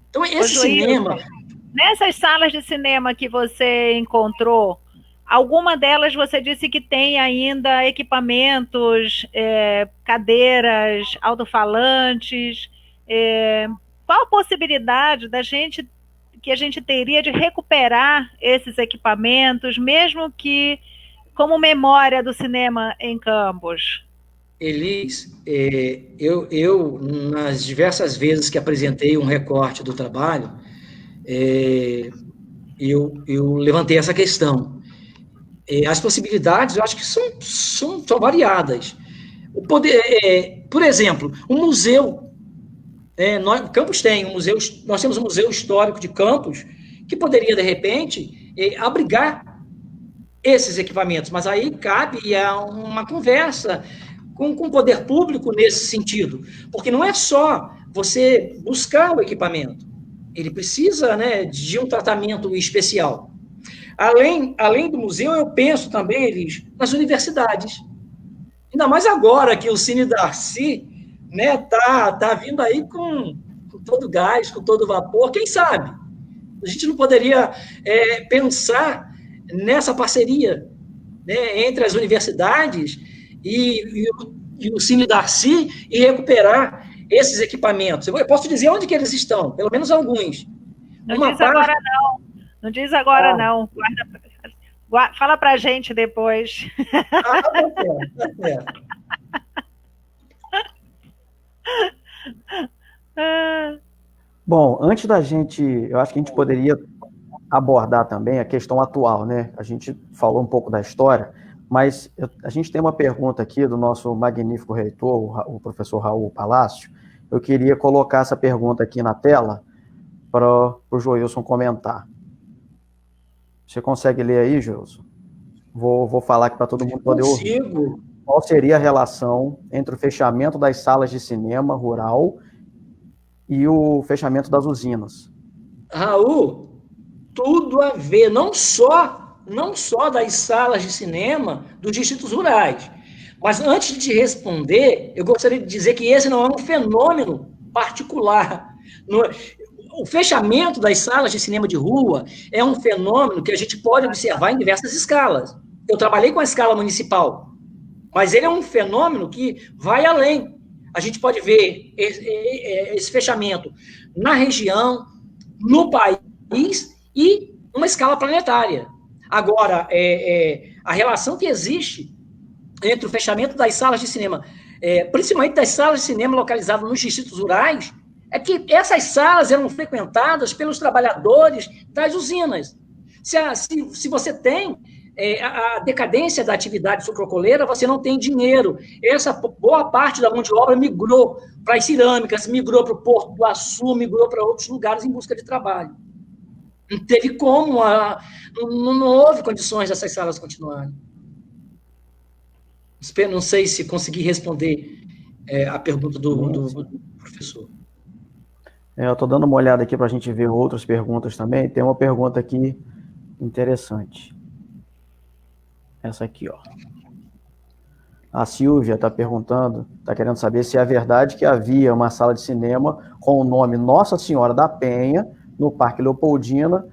Então, esse cinema... Nessas salas de cinema que você encontrou, alguma delas você disse que tem ainda equipamentos, cadeiras, alto-falantes. Qual a possibilidade que a gente teria de recuperar esses equipamentos, mesmo que como memória do cinema em Campos? Elis, eu nas diversas vezes que apresentei um recorte do trabalho, eu levantei essa questão. As possibilidades, eu acho que são variadas. Por exemplo, um museu. Campos tem um museu, nós temos um museu histórico de Campos que poderia, de repente, abrigar esses equipamentos, mas aí cabe uma conversa com o poder público nesse sentido, porque não é só você buscar o equipamento, ele precisa, né, de um tratamento especial. Além do museu, eu penso também, Elis, nas universidades. Ainda mais agora que o Cine Darcy, né, tá vindo aí com todo gás, com todo vapor, quem sabe? A gente não poderia pensar nessa parceria né, entre as universidades e o Cine Darcy e recuperar esses equipamentos. Eu posso dizer onde que eles estão, pelo menos alguns. Não diz agora não. Não diz agora não. Fala para a gente depois. Tá certo. Bom, antes da gente, eu acho que a gente poderia abordar também a questão atual, né? A gente falou um pouco da história, mas a gente tem uma pergunta aqui do nosso magnífico reitor, o professor Raul Palácio. Eu queria colocar essa pergunta aqui na tela para o Joilson comentar. Você consegue ler aí, Joilson? Vou falar aqui para todo mundo poder ouvir. Qual seria a relação entre o fechamento das salas de cinema rural e o fechamento das usinas? Raul, tudo a ver, não só das salas de cinema dos distritos rurais. Mas antes de te responder, eu gostaria de dizer que esse não é um fenômeno particular. O fechamento das salas de cinema de rua é um fenômeno que a gente pode observar em diversas escalas. Eu trabalhei com a escala municipal, mas ele é um fenômeno que vai além. A gente pode ver esse fechamento na região, no país e numa escala planetária. Agora, a relação que existe entre o fechamento das salas de cinema, principalmente das salas de cinema localizadas nos distritos rurais, é que essas salas eram frequentadas pelos trabalhadores das usinas. Se você tem a decadência da atividade sucrocoleira, você não tem dinheiro. Essa boa parte da mão de obra migrou para as cerâmicas, migrou para o Porto do Açu, migrou para outros lugares em busca de trabalho. Não teve como, não houve condições dessas salas continuarem. Não sei se consegui responder a pergunta do professor. Eu estou dando uma olhada aqui para a gente ver outras perguntas também. Tem uma pergunta aqui interessante. Essa aqui, ó. A Silvia está perguntando, está querendo saber se é verdade que havia uma sala de cinema com o nome Nossa Senhora da Penha, no Parque Leopoldina,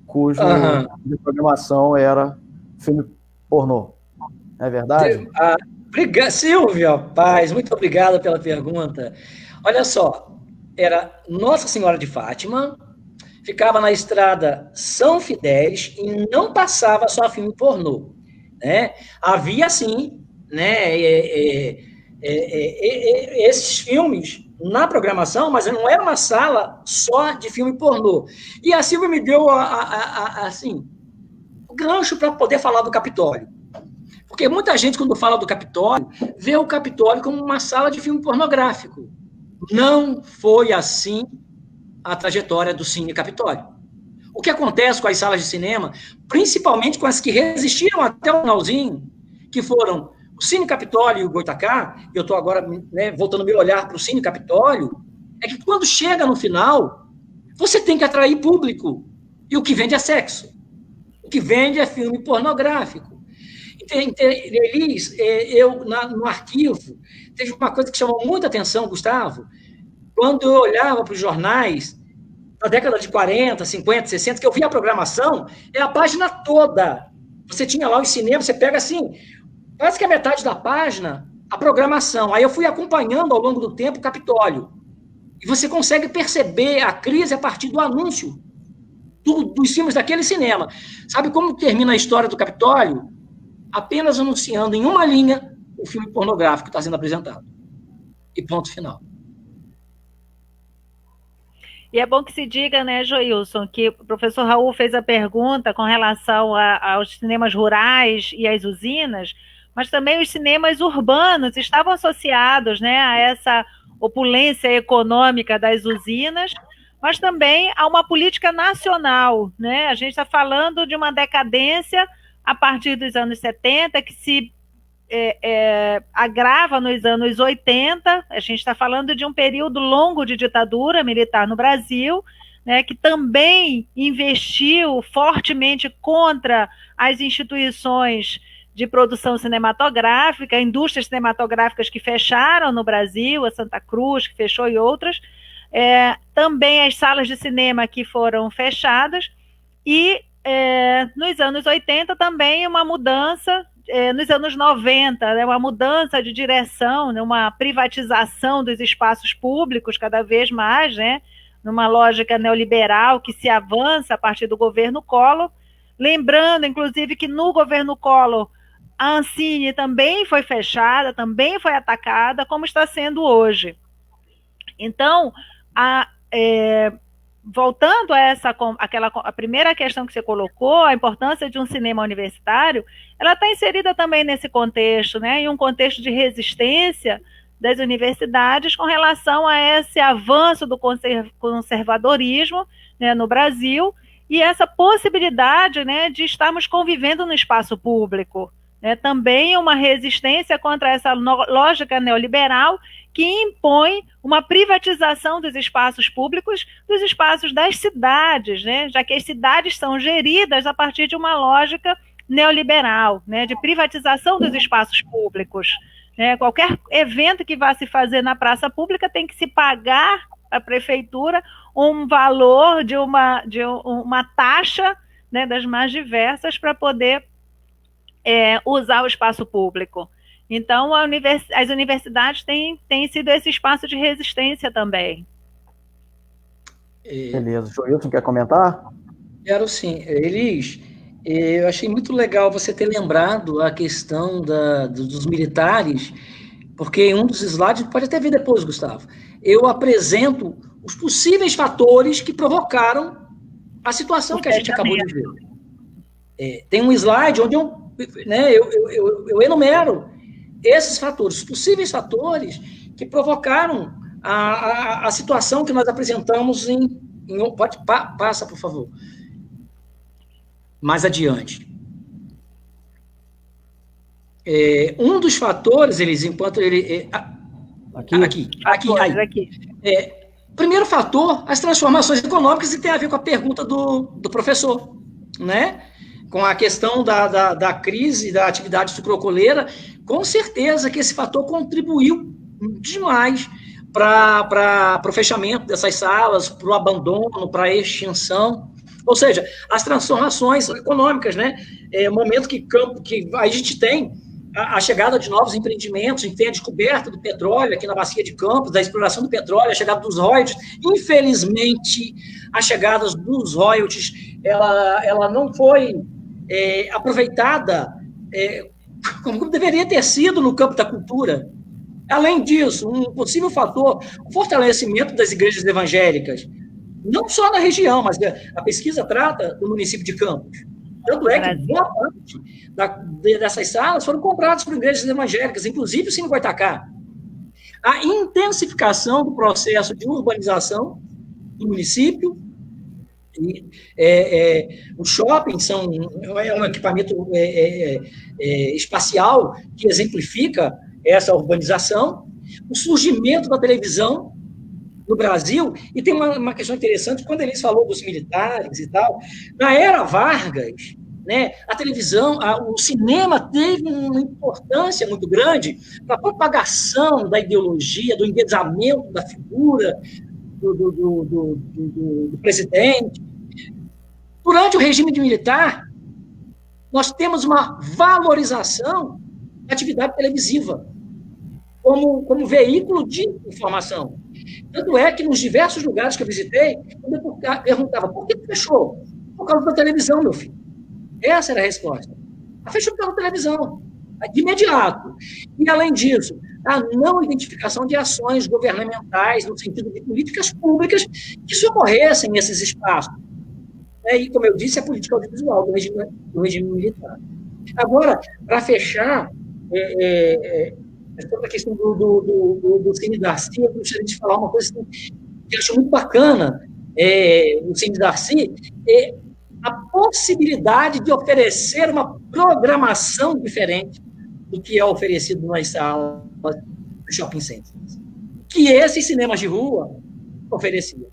cuja programação era filme pornô. É verdade? Silvia Paz, muito obrigado pela pergunta. Olha só, era Nossa Senhora de Fátima, ficava na estrada São Fidélis e não passava só filme pornô. Né? Havia, sim, né, esses filmes na programação, mas não era uma sala só de filme pornô. E a Silvia me deu assim, o gancho para poder falar do Capitólio. Porque muita gente, quando fala do Capitólio, vê o Capitólio como uma sala de filme pornográfico. Não foi assim a trajetória do Cine Capitólio. O que acontece com as salas de cinema, principalmente com as que resistiram até o finalzinho, que foram o Cine Capitólio e o Goitacá, e eu estou agora, né, voltando meu olhar para o Cine Capitólio, é que quando chega no final, você tem que atrair público. E o que vende é sexo. O que vende é filme pornográfico. Elis, no arquivo, teve uma coisa que chamou muita atenção, Gustavo, quando eu olhava para os jornais, na década de 40, 50, 60, que eu via a programação, é a página toda. Você tinha lá os cinemas, você pega assim, quase que a metade da página, a programação. Aí eu fui acompanhando ao longo do tempo o Capitólio. E você consegue perceber a crise a partir do anúncio dos filmes daquele cinema. Sabe como termina a história do Capitólio? Apenas anunciando em uma linha o filme pornográfico que está sendo apresentado. E ponto final. E é bom que se diga, né, Joilson, que o professor Raul fez a pergunta com relação aos cinemas rurais e às usinas, mas também os cinemas urbanos estavam associados, né, a essa opulência econômica das usinas, mas também a uma política nacional, né? A gente está falando de uma decadência a partir dos anos 70, que se agrava nos anos 80, a gente está falando de um período longo de ditadura militar no Brasil, né, que também investiu fortemente contra as instituições de produção cinematográfica, indústrias cinematográficas que fecharam no Brasil, a Santa Cruz, que fechou, e outras, também as salas de cinema que foram fechadas, e nos anos 80 também uma mudança nos anos 90, né, uma mudança de direção, né, uma privatização dos espaços públicos cada vez mais, né, numa lógica neoliberal que se avança a partir do governo Collor. Lembrando, inclusive, que no governo Collor a Ancine também foi fechada, também foi atacada, como está sendo hoje. Então, voltando a a primeira questão que você colocou, a importância de um cinema universitário, ela está inserida também nesse contexto, né, em um contexto de resistência das universidades com relação a esse avanço do conservadorismo, né, no Brasil, e essa possibilidade, né, de estarmos convivendo no espaço público. Né, também uma resistência contra essa lógica neoliberal que impõe uma privatização dos espaços públicos, dos espaços das cidades, né, já que as cidades são geridas a partir de uma lógica neoliberal, né, de privatização dos espaços públicos. Né, qualquer evento que vá se fazer na praça pública tem que se pagar à prefeitura um valor de uma taxa, né, das mais diversas para poder usar o espaço público. Então, as universidades têm sido esse espaço de resistência também. Beleza. Joilson, quer comentar? Quero sim. Elis, eu achei muito legal você ter lembrado a questão dos militares, porque em um dos slides, pode até ver depois, Gustavo, eu apresento os possíveis fatores que provocaram a situação que a gente acabou de ver. Tem um slide onde eu enumero esses fatores, os possíveis fatores que provocaram a situação que nós apresentamos passa, por favor. Mais adiante. Um dos fatores, eles, enquanto ele... Aqui. Primeiro fator, as transformações econômicas, e tem a ver com a pergunta do professor, né? Com a questão da crise da atividade sucrocoleira, com certeza que esse fator contribuiu demais para o fechamento dessas salas, para o abandono, para a extinção. Ou seja, as transformações econômicas, né? Momento que a gente tem a chegada de novos empreendimentos, a gente tem a descoberta do petróleo aqui na Bacia de Campos, da exploração do petróleo, a chegada dos royalties. Infelizmente, a chegada dos royalties, ela não foi aproveitada como deveria ter sido no campo da cultura. Além disso, um possível fator, o fortalecimento das igrejas evangélicas, não só na região, mas a pesquisa trata do município de Campos. Tanto é que boa parte dessas salas foram compradas por igrejas evangélicas, inclusive o Cine Goitacá. A intensificação do processo de urbanização do município, os shoppings são um equipamento espacial que exemplifica essa urbanização, o surgimento da televisão no Brasil, e tem uma questão interessante, quando eles falou dos militares e tal, na era Vargas, né, a televisão, o cinema teve uma importância muito grande para a propagação da ideologia, do embelezamento da figura do presidente. Durante o regime militar, nós temos uma valorização da atividade televisiva como veículo de informação. Tanto é que nos diversos lugares que eu visitei, eu perguntava, por que fechou? Por causa da televisão, meu filho. Essa era a resposta. Fechou por causa da televisão, de imediato. E, além disso, a não identificação de ações governamentais, no sentido de políticas públicas que socorressem esses espaços. E, como eu disse, a política audiovisual do regime militar. Agora, para fechar, sobre a questão do Cine Darcy, eu gostaria de falar uma coisa que eu acho muito bacana, o Cine Darcy, a possibilidade de oferecer uma programação diferente do que é oferecido nas salas do shopping centers, que esses cinemas de rua ofereciam,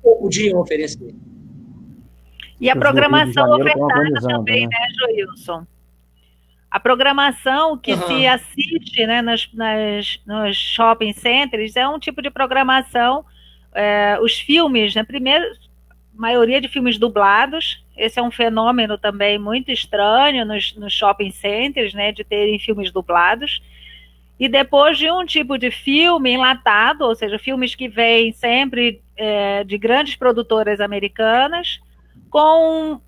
ou podiam oferecer. E a programação ofertada também, né, Joilson? A programação que se assiste, né, nos shopping centers é um tipo de programação, os filmes, né, primeiro, maioria de filmes dublados. Esse é um fenômeno também muito estranho nos shopping centers, né, de terem filmes dublados. E depois de um tipo de filme enlatado, ou seja, filmes que vêm sempre de grandes produtoras americanas, com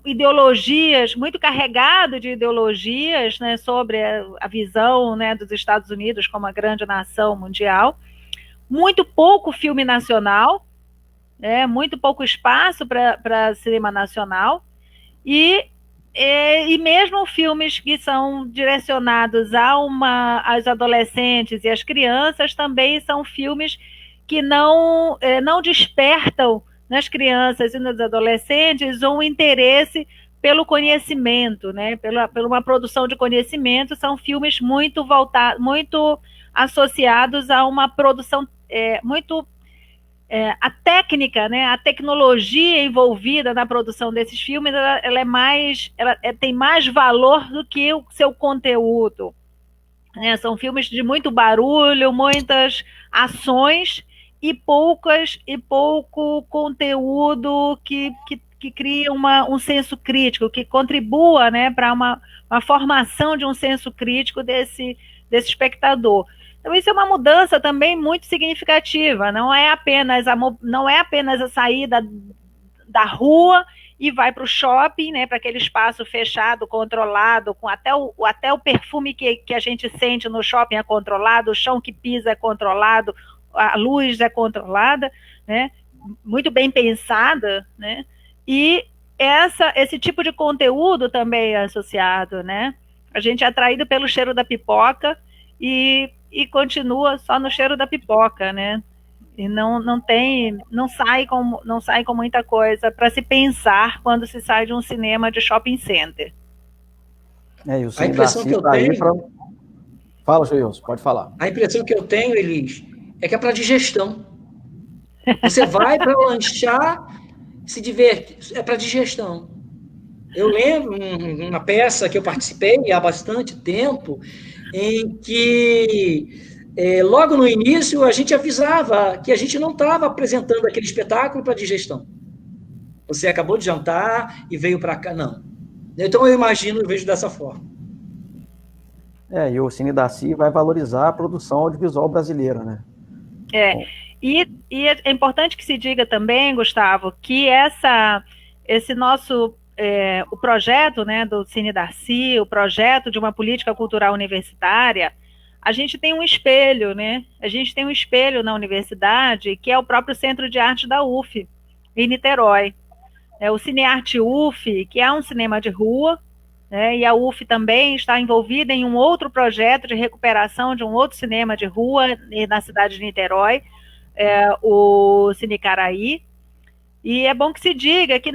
ideologias, muito carregado de ideologias, né, sobre a visão, né, dos Estados Unidos como a grande nação mundial. Muito pouco filme nacional, né, muito pouco espaço para cinema nacional, e mesmo filmes que são direcionados aos adolescentes e às crianças também são filmes que não despertam nas crianças e nos adolescentes um interesse pelo conhecimento, né? Pela uma produção de conhecimento. São filmes muito muito associados a uma produção muito a técnica, né, a tecnologia envolvida na produção desses filmes, ela tem mais valor do que o seu conteúdo, né? São filmes de muito barulho, muitas ações e pouco conteúdo que cria um senso crítico, que contribua, né, para uma formação de um senso crítico desse espectador. Então, isso é uma mudança também muito significativa. Não é apenas a saída da rua e vai para o shopping, né, para aquele espaço fechado, controlado, com até o perfume que a gente sente no shopping é controlado, o chão que pisa é controlado, a luz é controlada, né, muito bem pensada, né, e esse tipo de conteúdo também é associado, né. A gente é atraído pelo cheiro da pipoca e continua só no cheiro da pipoca, né? E não sai com muita coisa para se pensar quando se sai de um cinema de shopping center. E o Cine Darcy está aí para... Fala, Joilson, pode falar. A impressão que eu tenho, Elis, é que é para digestão. Você vai para lanchar, se divertir, é para digestão. Eu lembro uma peça que eu participei há bastante tempo, em que logo no início a gente avisava que a gente não estava apresentando aquele espetáculo para digestão. Você acabou de jantar e veio para cá, não. Então eu vejo dessa forma. E o Cine Darcy vai valorizar a produção audiovisual brasileira, né? E é importante que se diga também, Gustavo, que esse nosso o projeto, né, do Cine Darcy, o projeto de uma política cultural universitária, a gente tem um espelho, né? A gente tem um espelho na universidade, que é o próprio Centro de Arte da UF, em Niterói. O Cinearte UF, que é um cinema de rua, né, e a UF também está envolvida em um outro projeto de recuperação de um outro cinema de rua na cidade de Niterói, o Cine Caraí. E é bom que se diga que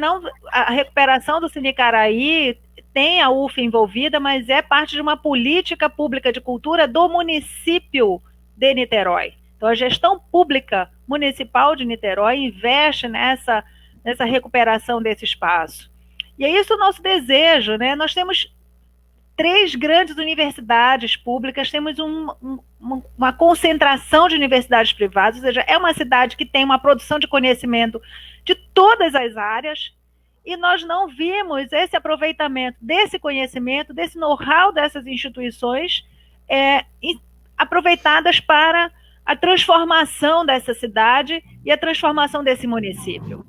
a recuperação do Cine Caraí tem a UF envolvida, mas é parte de uma política pública de cultura do município de Niterói. Então, a gestão pública municipal de Niterói investe nessa recuperação desse espaço. E é isso o nosso desejo, né? Nós temos 3 grandes universidades públicas, temos uma concentração de universidades privadas, ou seja, é uma cidade que tem uma produção de conhecimento de todas as áreas, e nós não vimos esse aproveitamento desse conhecimento, desse know-how dessas instituições aproveitadas para a transformação dessa cidade e a transformação desse município,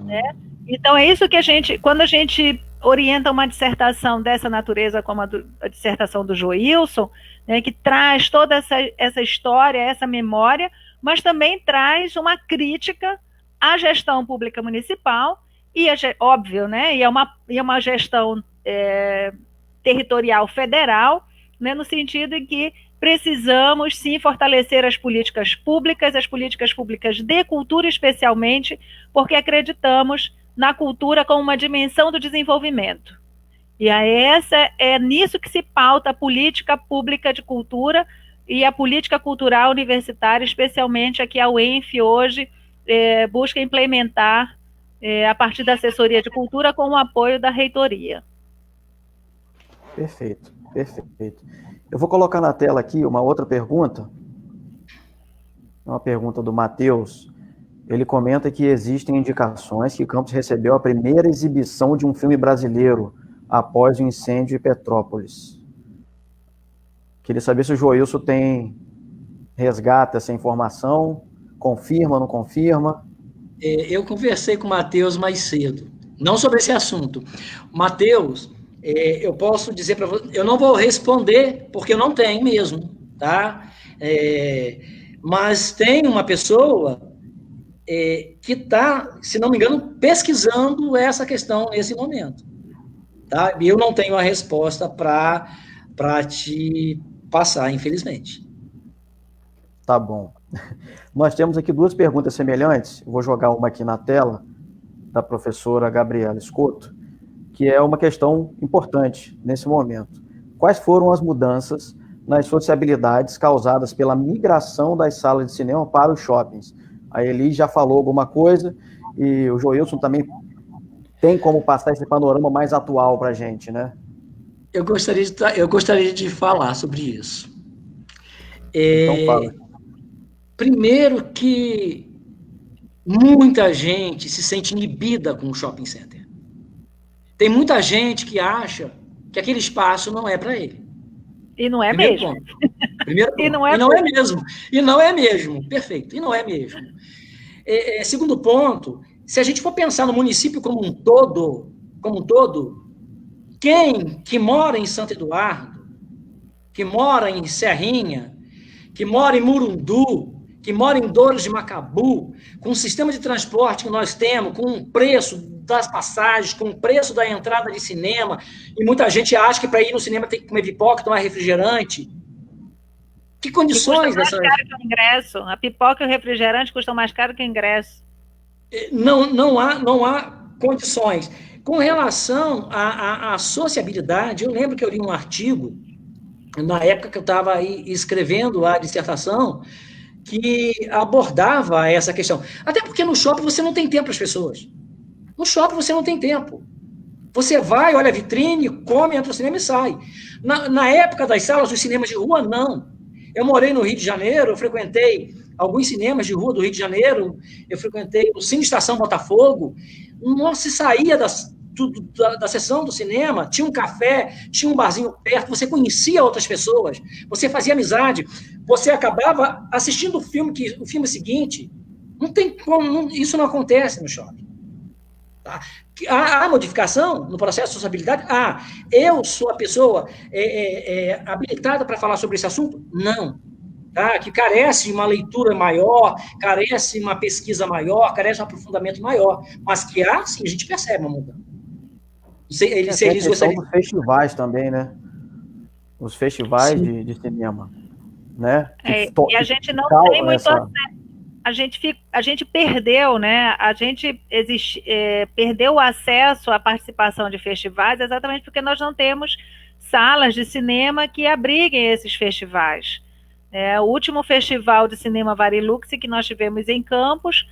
né? Então, é isso que quando a gente orienta uma dissertação dessa natureza, como a dissertação do Joilson, né, que traz toda essa história, essa memória, mas também traz uma crítica à gestão pública municipal, e óbvio, né, e é uma gestão territorial federal, né, no sentido em que precisamos, sim, fortalecer as políticas públicas de cultura especialmente, porque acreditamos na cultura como uma dimensão do desenvolvimento. E é nisso que se pauta a política pública de cultura e a política cultural universitária, especialmente aqui a UENF hoje busca implementar a partir da assessoria de cultura com o apoio da reitoria. Perfeito, perfeito. Eu vou colocar na tela aqui uma outra pergunta, uma pergunta do Matheus. ele comenta que existem indicações que Campos recebeu a primeira exibição de um filme brasileiro após o incêndio de Petrópolis. Queria saber se o Joilson resgata essa informação, confirma, não confirma? Eu conversei com o Matheus mais cedo, não sobre esse assunto. Matheus, eu posso dizer para você, eu não vou responder, porque eu não tenho mesmo, tá? Mas tem uma pessoa que está, se não me engano, pesquisando essa questão nesse momento. Tá? E eu não tenho a resposta para te passar, infelizmente. Tá bom. Nós temos aqui duas perguntas semelhantes. Eu vou jogar uma aqui na tela, da professora Gabriela Escoto, que é uma questão importante nesse momento. Quais foram as mudanças nas sociabilidades causadas pela migração das salas de cinema para os shoppings? A Elis já falou alguma coisa, e o Joilson também tem como passar esse panorama mais atual para a gente, né? Eu gostaria de falar sobre isso. Então fala. Primeiro que muita gente se sente inibida com o shopping center. Tem muita gente que acha que aquele espaço não é para ele. E não é mesmo. Primeiro ponto. E não é mesmo. E não é mesmo. Perfeito. E não é mesmo. Segundo ponto, se a gente for pensar no município como um todo, quem que mora em Santo Eduardo, que mora em Serrinha, que mora em Murundu, que mora em Douros de Macabu, com o sistema de transporte que nós temos, com o preço das passagens, com o preço da entrada de cinema, e muita gente acha que para ir no cinema tem que comer pipoca, tomar refrigerante. Que condições dessas? Mais caro que o ingresso. A pipoca e o refrigerante custam mais caro que o ingresso. Não há condições. Com relação à sociabilidade, eu lembro que eu li um artigo, na época que eu estava aí escrevendo a dissertação, que abordava essa questão. Até porque no shopping você não tem tempo para as pessoas. No shopping você não tem tempo. Você vai, olha a vitrine, come, entra no cinema e sai. Na época das salas dos cinemas de rua, não. Eu morei no Rio de Janeiro, eu frequentei alguns cinemas de rua do Rio de Janeiro, eu frequentei o Cine Estação Botafogo. Nossa, se saía da sessão do cinema, tinha um café, tinha um barzinho perto, você conhecia outras pessoas, você fazia amizade, você acabava assistindo o filme seguinte. Não tem como, isso não acontece no shopping. Tá? Há modificação no processo de sociabilidade? Eu sou a pessoa habilitada para falar sobre esse assunto? Não. Tá? Que carece de uma leitura maior, carece de uma pesquisa maior, carece de um aprofundamento maior. Mas que sim, a gente percebe uma mudança. Eles gostariam dos festivais também, né? Os festivais de cinema, né? E a gente não tem muito acesso. A gente perdeu, né? A gente perdeu o acesso à participação de festivais exatamente porque nós não temos salas de cinema que abriguem esses festivais. O último festival de cinema Varilux que nós tivemos em Campos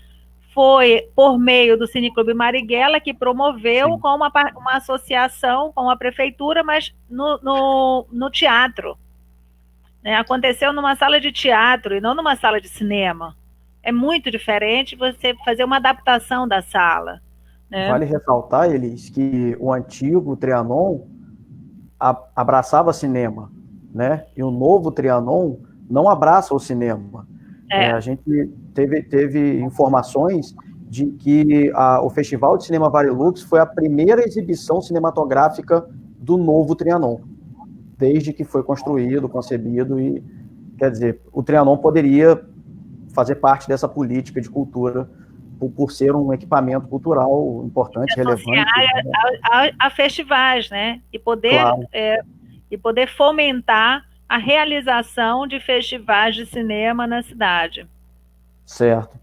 foi por meio do Cineclube Marighella, que promoveu com uma associação com a prefeitura, mas no teatro. Aconteceu numa sala de teatro e não numa sala de cinema. É muito diferente você fazer uma adaptação da sala. Né? Vale ressaltar, Elis, que o antigo Trianon abraçava cinema, né? E o novo Trianon não abraça o cinema. A gente teve informações de que o Festival de Cinema Varilux foi a primeira exibição cinematográfica do novo Trianon, desde que foi construído, concebido, e, quer dizer, o Trianon poderia fazer parte dessa política de cultura por ser um equipamento cultural importante, relevante. A festivais, né? E poder fomentar a realização de festivais de cinema na cidade. Certo.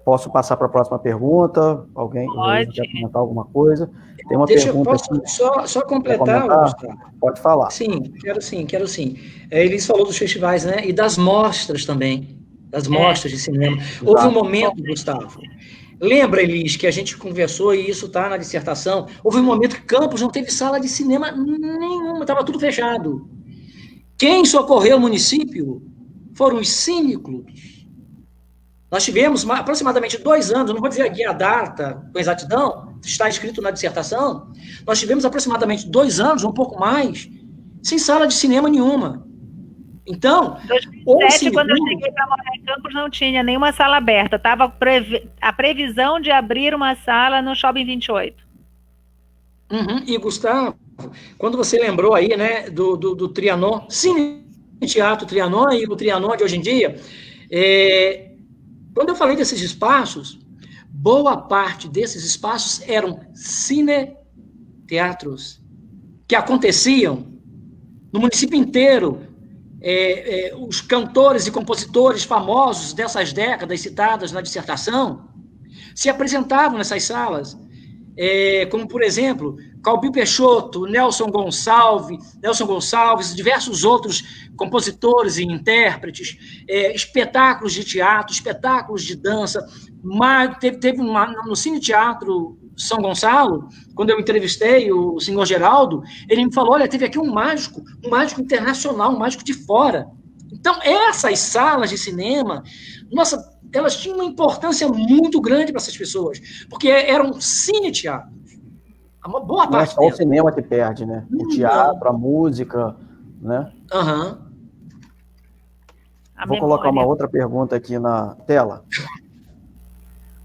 Posso passar para a próxima pergunta? Alguém quer comentar alguma coisa? Tem uma pergunta aqui. Só completar, Gustavo? Pode falar. Sim, quero sim. Eles falou dos festivais, né? E das mostras também. Das mostras de cinema. Houve um momento, Gustavo, lembra, Elis, que a gente conversou, e isso está na dissertação, houve um momento que Campos não teve sala de cinema nenhuma, estava tudo fechado. Quem socorreu o município foram os cineclubes. Nós tivemos aproximadamente 2 anos, não vou dizer aqui a data com exatidão, está escrito na dissertação, nós tivemos aproximadamente 2 anos, um pouco mais, sem sala de cinema nenhuma. Então, em 2007, quando eu cheguei para morar em Campos, não tinha nenhuma sala aberta. Estava a previsão de abrir uma sala no Shopping 28. E, Gustavo, quando você lembrou aí, né, do Trianon, Cine Teatro Trianon e o Trianon de hoje em dia, quando eu falei desses espaços, boa parte desses espaços eram cineteatros que aconteciam no município inteiro. Os cantores e compositores famosos dessas décadas citadas na dissertação se apresentavam nessas salas, como, por exemplo, Calbi Peixoto, Nelson Gonçalves, diversos outros compositores e intérpretes, espetáculos de teatro, espetáculos de dança. Teve no Cine Teatro São Gonçalo, quando eu entrevistei o senhor Geraldo, ele me falou, olha, teve aqui um mágico internacional, um mágico de fora. Então, essas salas de cinema, nossa, elas tinham uma importância muito grande para essas pessoas, porque eram cine-teatros. Uma boa parte não é só o cinema que perde, né? O teatro, a música, né? Vou colocar uma outra pergunta aqui na tela.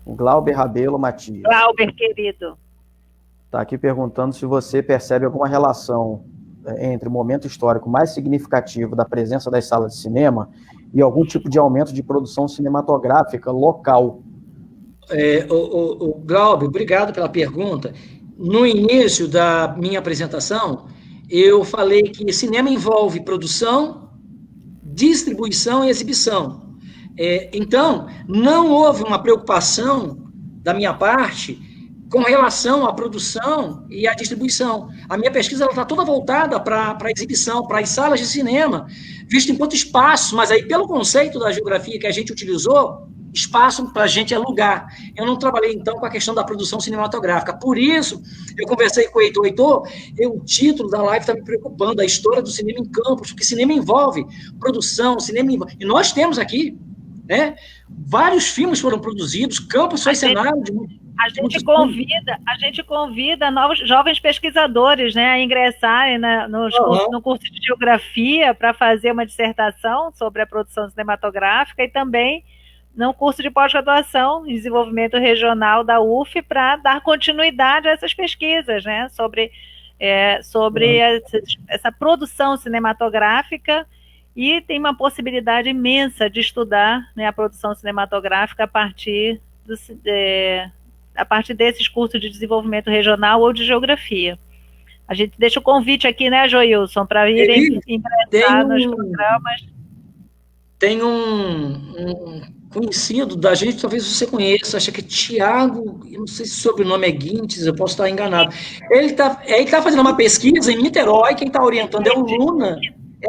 O Glauber Rabelo Matias. Glauber, querido. Está aqui perguntando se você percebe alguma relação entre o momento histórico mais significativo da presença das salas de cinema e algum tipo de aumento de produção cinematográfica local. Glauber, obrigado pela pergunta. No início da minha apresentação, eu falei que cinema envolve produção, distribuição e exibição. Então, não houve uma preocupação da minha parte com relação à produção e à distribuição. A minha pesquisa está toda voltada para a exibição, para as salas de cinema, visto enquanto espaço, mas aí pelo conceito da geografia que a gente utilizou, espaço para a gente é lugar. Eu não trabalhei, então, com a questão da produção cinematográfica. Por isso, eu conversei com o Heitor, o título da live está me preocupando, a história do cinema em Campos, porque cinema envolve produção, e nós temos aqui, né, vários filmes foram produzidos, Campos foi cenário de a gente convida novos jovens pesquisadores, né, a ingressarem no curso de geografia para fazer uma dissertação sobre a produção cinematográfica e também no curso de pós-graduação em desenvolvimento regional da UF para dar continuidade a essas pesquisas, né, sobre essa produção cinematográfica, e tem uma possibilidade imensa de estudar, né, a produção cinematográfica a partir desses cursos de desenvolvimento regional ou de geografia. A gente deixa o convite aqui, né, Joilson, para irem ingressar nos programas. Tem um conhecido da gente, talvez você conheça, acho que é Tiago, eu não sei se o sobrenome é Guintes, eu posso estar enganado. Ele tá fazendo uma pesquisa em Niterói, quem está orientando é o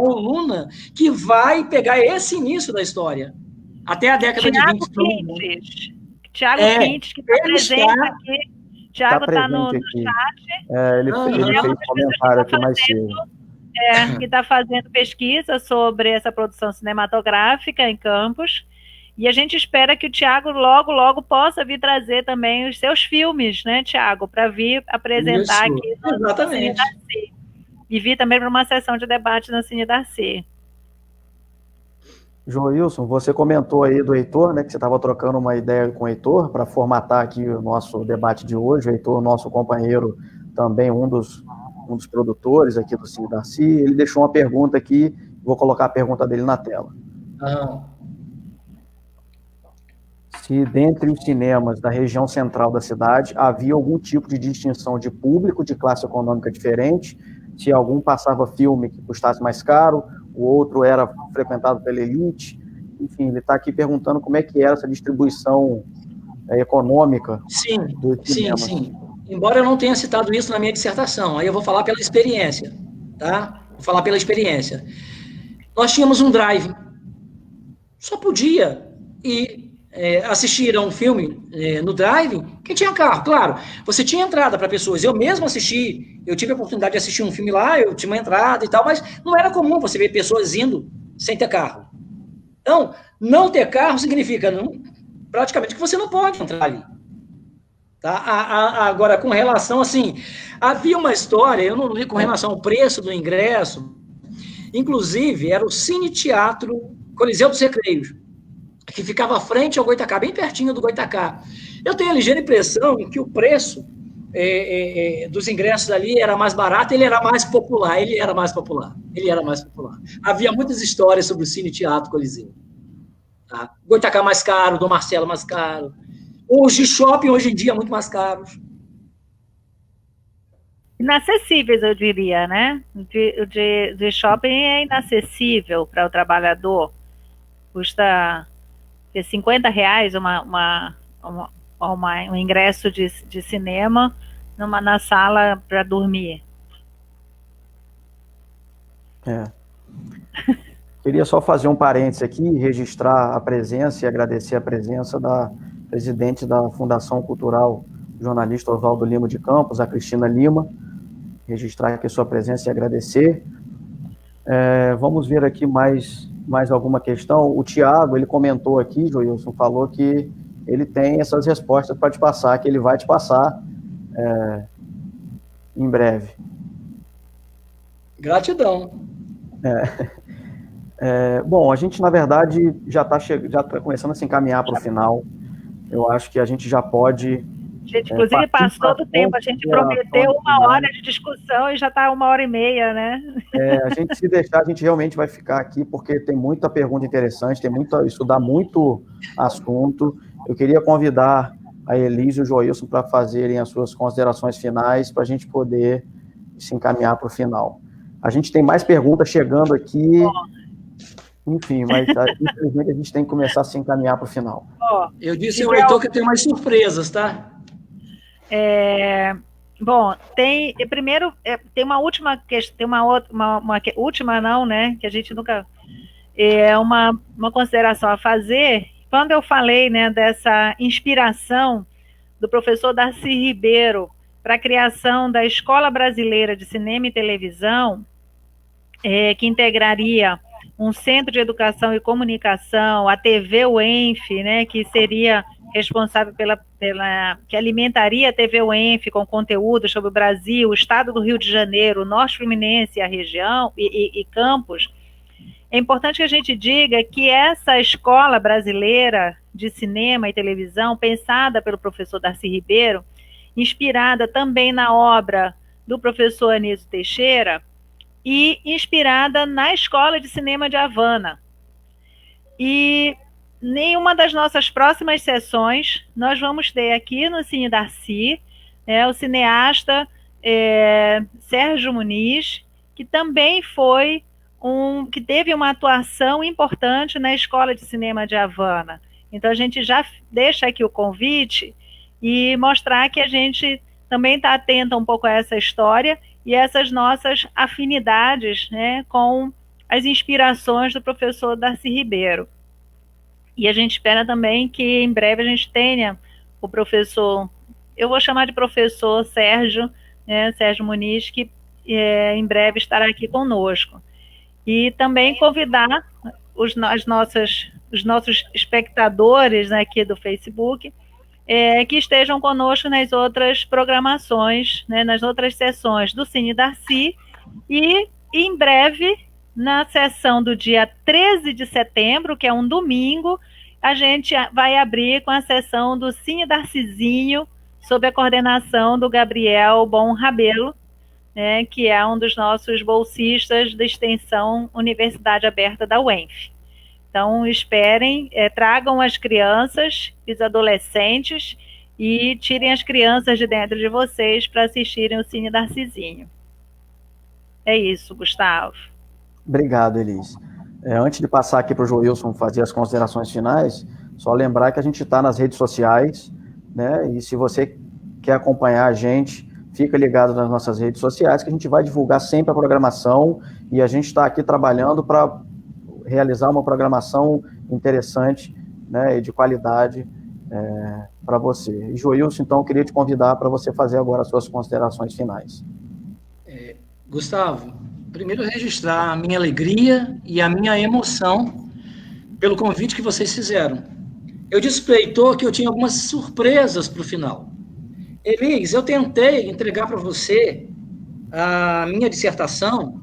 Luna, que vai pegar esse início da história, até a década de 20. Tiago Quintes, que está presente aqui. Tiago está no chat. Ele fez comentário aqui mais cedo. Que está fazendo pesquisa sobre essa produção cinematográfica em Campos. E a gente espera que o Tiago logo possa vir trazer também os seus filmes, né, Tiago, para vir apresentar aqui no Cine Darcy. E vir também para uma sessão de debate no Cine Darcy. Joilson, você comentou aí do Heitor, né, que você estava trocando uma ideia com o Heitor para formatar aqui o nosso debate de hoje. O Heitor, nosso companheiro, também um dos produtores aqui do Cine Darcy, ele deixou uma pergunta aqui, vou colocar a pergunta dele na tela. Se dentre os cinemas da região central da cidade havia algum tipo de distinção de público, de classe econômica diferente, se algum passava filme que custasse mais caro, o outro era frequentado pela elite, enfim, ele está aqui perguntando como é que era essa distribuição econômica. Sim. Embora eu não tenha citado isso na minha dissertação, aí eu vou falar pela experiência, tá? Vou falar pela experiência. Nós tínhamos um drive, só podia ir assistir a um filme no drive quem tinha carro, claro. Você tinha entrada para pessoas, eu mesmo assisti, eu tive a oportunidade de assistir um filme lá, eu tinha uma entrada e tal, mas não era comum você ver pessoas indo sem ter carro. Então, não ter carro significa praticamente que você não pode entrar ali. Tá? Agora, com relação, assim, havia uma história, eu não li com relação ao preço do ingresso, inclusive, era o Cine Teatro Coliseu dos Recreios, que ficava à frente ao Goitacá, bem pertinho do Goitacá. Eu tenho a ligeira impressão que o preço dos ingressos ali era mais barato, ele era mais popular. Havia muitas histórias sobre o Cine Teatro Coliseu. Tá? Goitacá mais caro, Dom Marcelo mais caro. Os de shopping, hoje em dia, muito mais caros. Inacessíveis, eu diria, né? De shopping é inacessível para o trabalhador. Custa R$50 um ingresso de cinema na sala para dormir. Queria só fazer um parênteses aqui, registrar a presença e agradecer a presença da presidente da Fundação Cultural, jornalista Oswaldo Lima de Campos, a Cristina Lima, registrar aqui a sua presença e agradecer. Vamos ver aqui mais alguma questão. O Tiago, ele comentou aqui, Joilson, falou que ele tem essas respostas para te passar, que ele vai te passar em breve. Gratidão. Bom, a gente, na verdade, já está começando a se encaminhar para o final. Eu acho que a gente já pode... Gente, inclusive, passou do tempo. A gente prometeu 1 hora de discussão e já está 1h30, né? A gente, se deixar, a gente realmente vai ficar aqui, porque tem muita pergunta interessante, isso dá muito assunto. Eu queria convidar a Elise e o Joilson para fazerem as suas considerações finais, para a gente poder se encaminhar para o final. A gente tem mais perguntas chegando aqui... Enfim, mas infelizmente a gente tem que começar a se encaminhar para o final. Eu disse ao Heitor que tem mais surpresas, tá? Bom, tem uma última questão, tem uma última não, né? Que a gente nunca... uma consideração a fazer. Quando eu falei, né, dessa inspiração do professor Darcy Ribeiro para a criação da Escola Brasileira de Cinema e Televisão, que integraria um centro de educação e comunicação, a TV UENF, né, que seria responsável que alimentaria a TV UENF com conteúdo sobre o Brasil, o estado do Rio de Janeiro, o Norte Fluminense, a região e Campos. É importante que a gente diga que essa escola brasileira de cinema e televisão, pensada pelo professor Darcy Ribeiro, inspirada também na obra do professor Anísio Teixeira, e inspirada na Escola de Cinema de Havana. E nenhuma das nossas próximas sessões nós vamos ter aqui no Cine Darcy, o cineasta Sérgio Muniz, que também que teve uma atuação importante na Escola de Cinema de Havana. Então a gente já deixa aqui o convite e mostrar que a gente também está atenta um pouco a essa história e essas nossas afinidades, né, com as inspirações do professor Darcy Ribeiro. E a gente espera também que em breve a gente tenha o professor, eu vou chamar de professor Sérgio, né, Sérgio Muniz, que em breve estará aqui conosco. E também convidar os nossos espectadores, né, aqui do Facebook, que estejam conosco nas outras programações, né, nas outras sessões do Cine Darcy, e em breve, na sessão do dia 13 de setembro, que é um domingo, a gente vai abrir com a sessão do Cine Darcyzinho, sob a coordenação do Gabriel Bom Rabelo, né, que é um dos nossos bolsistas da extensão Universidade Aberta da UENF. Então, esperem, tragam as crianças, os adolescentes, e tirem as crianças de dentro de vocês para assistirem o Cine Darcyzinho. É isso, Gustavo. Obrigado, Elise. Antes de passar aqui para o Joilson fazer as considerações finais, só lembrar que a gente está nas redes sociais, né? E se você quer acompanhar a gente, fica ligado nas nossas redes sociais, que a gente vai divulgar sempre a programação, e a gente está aqui trabalhando para realizar uma programação interessante, né, e de qualidade para você. E, Joilson, então, eu queria te convidar para você fazer agora as suas considerações finais. Gustavo, primeiro registrar a minha alegria e a minha emoção pelo convite que vocês fizeram. eu disse para o Heitor que eu tinha algumas surpresas para o final. Elis, eu tentei entregar para você a minha dissertação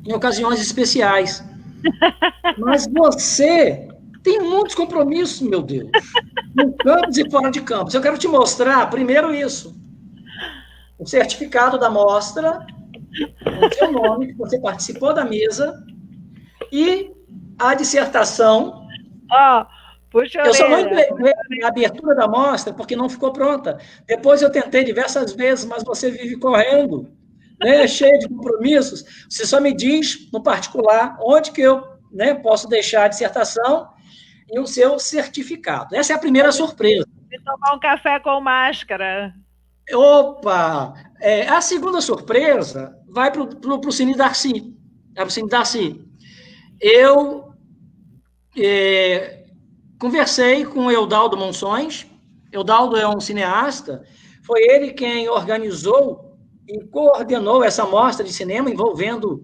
em ocasiões especiais, mas você tem muitos compromissos, meu Deus, no campus e fora de campus. Eu quero te mostrar, primeiro, isso. O certificado da mostra, com o seu nome, que você participou da mesa, e a dissertação. Puxa, eu só não entreguei a abertura da mostra porque não ficou pronta. Depois eu tentei diversas vezes, mas você vive correndo, né, cheio de compromissos. Você só me diz, no particular, onde que eu, né, posso deixar a dissertação e o seu certificado. Essa é a primeira surpresa. E tomar um café com máscara. Opa! A segunda surpresa vai para o Cine Darcy. Eu conversei com o Eudaldo Monções. Eudaldo é um cineasta. Foi ele quem organizou e coordenou essa mostra de cinema envolvendo,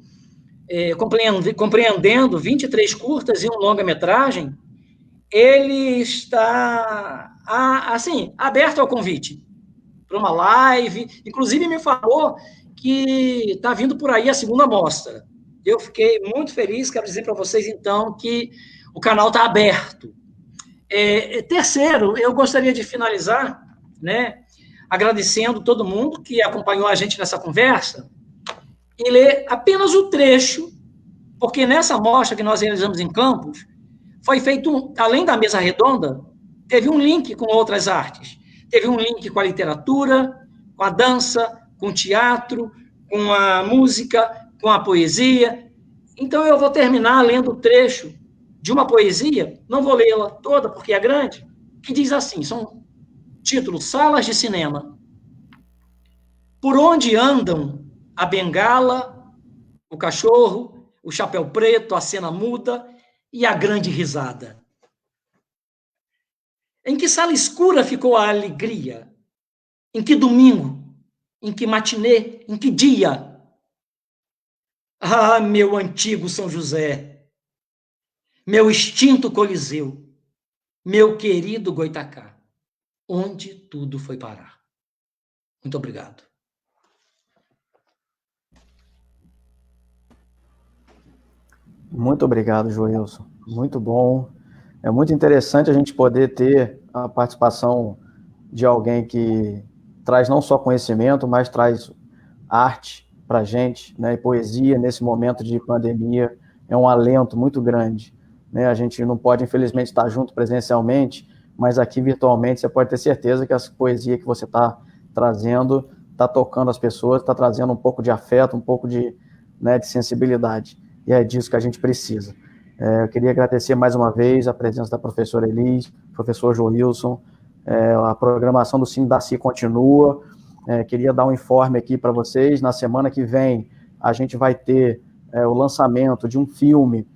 compreendendo 23 curtas e um longa-metragem. Ele está, assim, aberto ao convite para uma live. Inclusive, me falou que está vindo por aí a segunda mostra. Eu fiquei muito feliz. Quero dizer para vocês, então, que o canal está aberto. Terceiro, eu gostaria de finalizar, né, agradecendo todo mundo que acompanhou a gente nessa conversa e ler apenas o trecho, porque nessa mostra que nós realizamos em Campos, foi feito, além da mesa redonda, teve um link com outras artes. Teve um link com a literatura, com a dança, com o teatro, com a música, com a poesia. Então, eu vou terminar lendo o trecho de uma poesia, não vou lê-la toda porque é grande, que diz assim, são títulos: Salas de Cinema. Por onde andam a bengala, o cachorro, o chapéu preto, a cena muda e a grande risada? Em que sala escura ficou a alegria? Em que domingo? Em que matinê? Em que dia? Ah, meu antigo São José! Meu extinto Coliseu, meu querido Goitacá, onde tudo foi parar. Muito obrigado. Muito obrigado, Joilson. Muito bom. É muito interessante a gente poder ter a participação de alguém que traz não só conhecimento, mas traz arte para a gente, né? E poesia nesse momento de pandemia é um alento muito grande. Né? A gente não pode, infelizmente, estar junto presencialmente, mas aqui virtualmente você pode ter certeza que a poesia que você está trazendo está tocando as pessoas, está trazendo um pouco de afeto, um pouco de, né, de sensibilidade. E é disso que a gente precisa. Eu queria agradecer mais uma vez a presença da professora Elis, professor Joilson. A programação do Cine Darcy continua. Queria dar um informe aqui para vocês. Na semana que vem, a gente vai ter o lançamento de um filme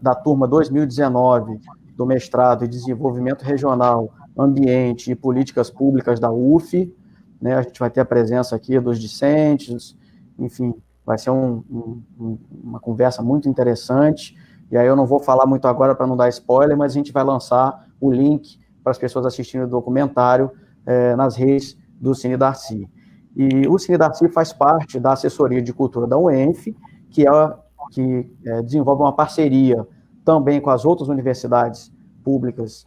da turma 2019 do mestrado em Desenvolvimento Regional, Ambiente e Políticas Públicas da UF. Né? A gente vai ter a presença aqui dos discentes, enfim, vai ser uma conversa muito interessante. E aí eu não vou falar muito agora para não dar spoiler, mas a gente vai lançar o link para as pessoas assistirem o documentário nas redes do Cine Darcy. E o Cine Darcy faz parte da assessoria de cultura da UENF, que desenvolve uma parceria também com as outras universidades públicas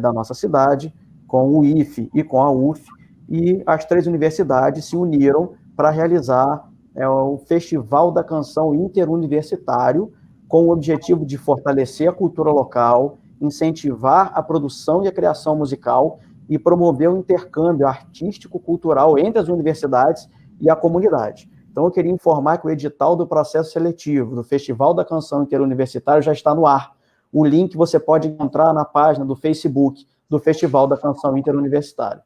da nossa cidade, com o IFE e com a UF, e as 3 universidades se uniram para realizar o Festival da Canção Interuniversitário, com o objetivo de fortalecer a cultura local, incentivar a produção e a criação musical e promover o intercâmbio artístico-cultural entre as universidades e a comunidade. Então, eu queria informar que o edital do processo seletivo do Festival da Canção Interuniversitário já está no ar. O link você pode encontrar na página do Facebook do Festival da Canção Interuniversitário.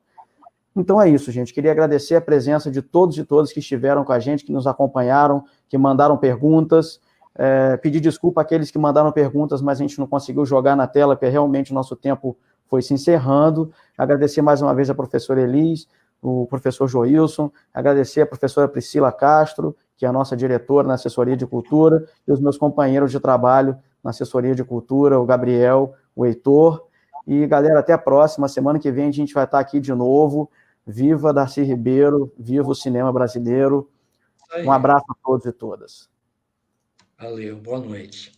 Então é isso, gente. Queria agradecer a presença de todos e todas que estiveram com a gente, que nos acompanharam, que mandaram perguntas. Pedir desculpa àqueles que mandaram perguntas, mas a gente não conseguiu jogar na tela, porque realmente o nosso tempo foi se encerrando. Agradecer mais uma vez a professora Elis, o professor Joilson, agradecer a professora Priscila Castro, que é a nossa diretora na assessoria de cultura, e os meus companheiros de trabalho na assessoria de cultura, o Gabriel, o Heitor, E, galera, até a próxima. Semana que vem a gente vai estar aqui de novo. Viva Darcy Ribeiro, viva o cinema brasileiro. Um abraço a todos e todas. Valeu, boa noite.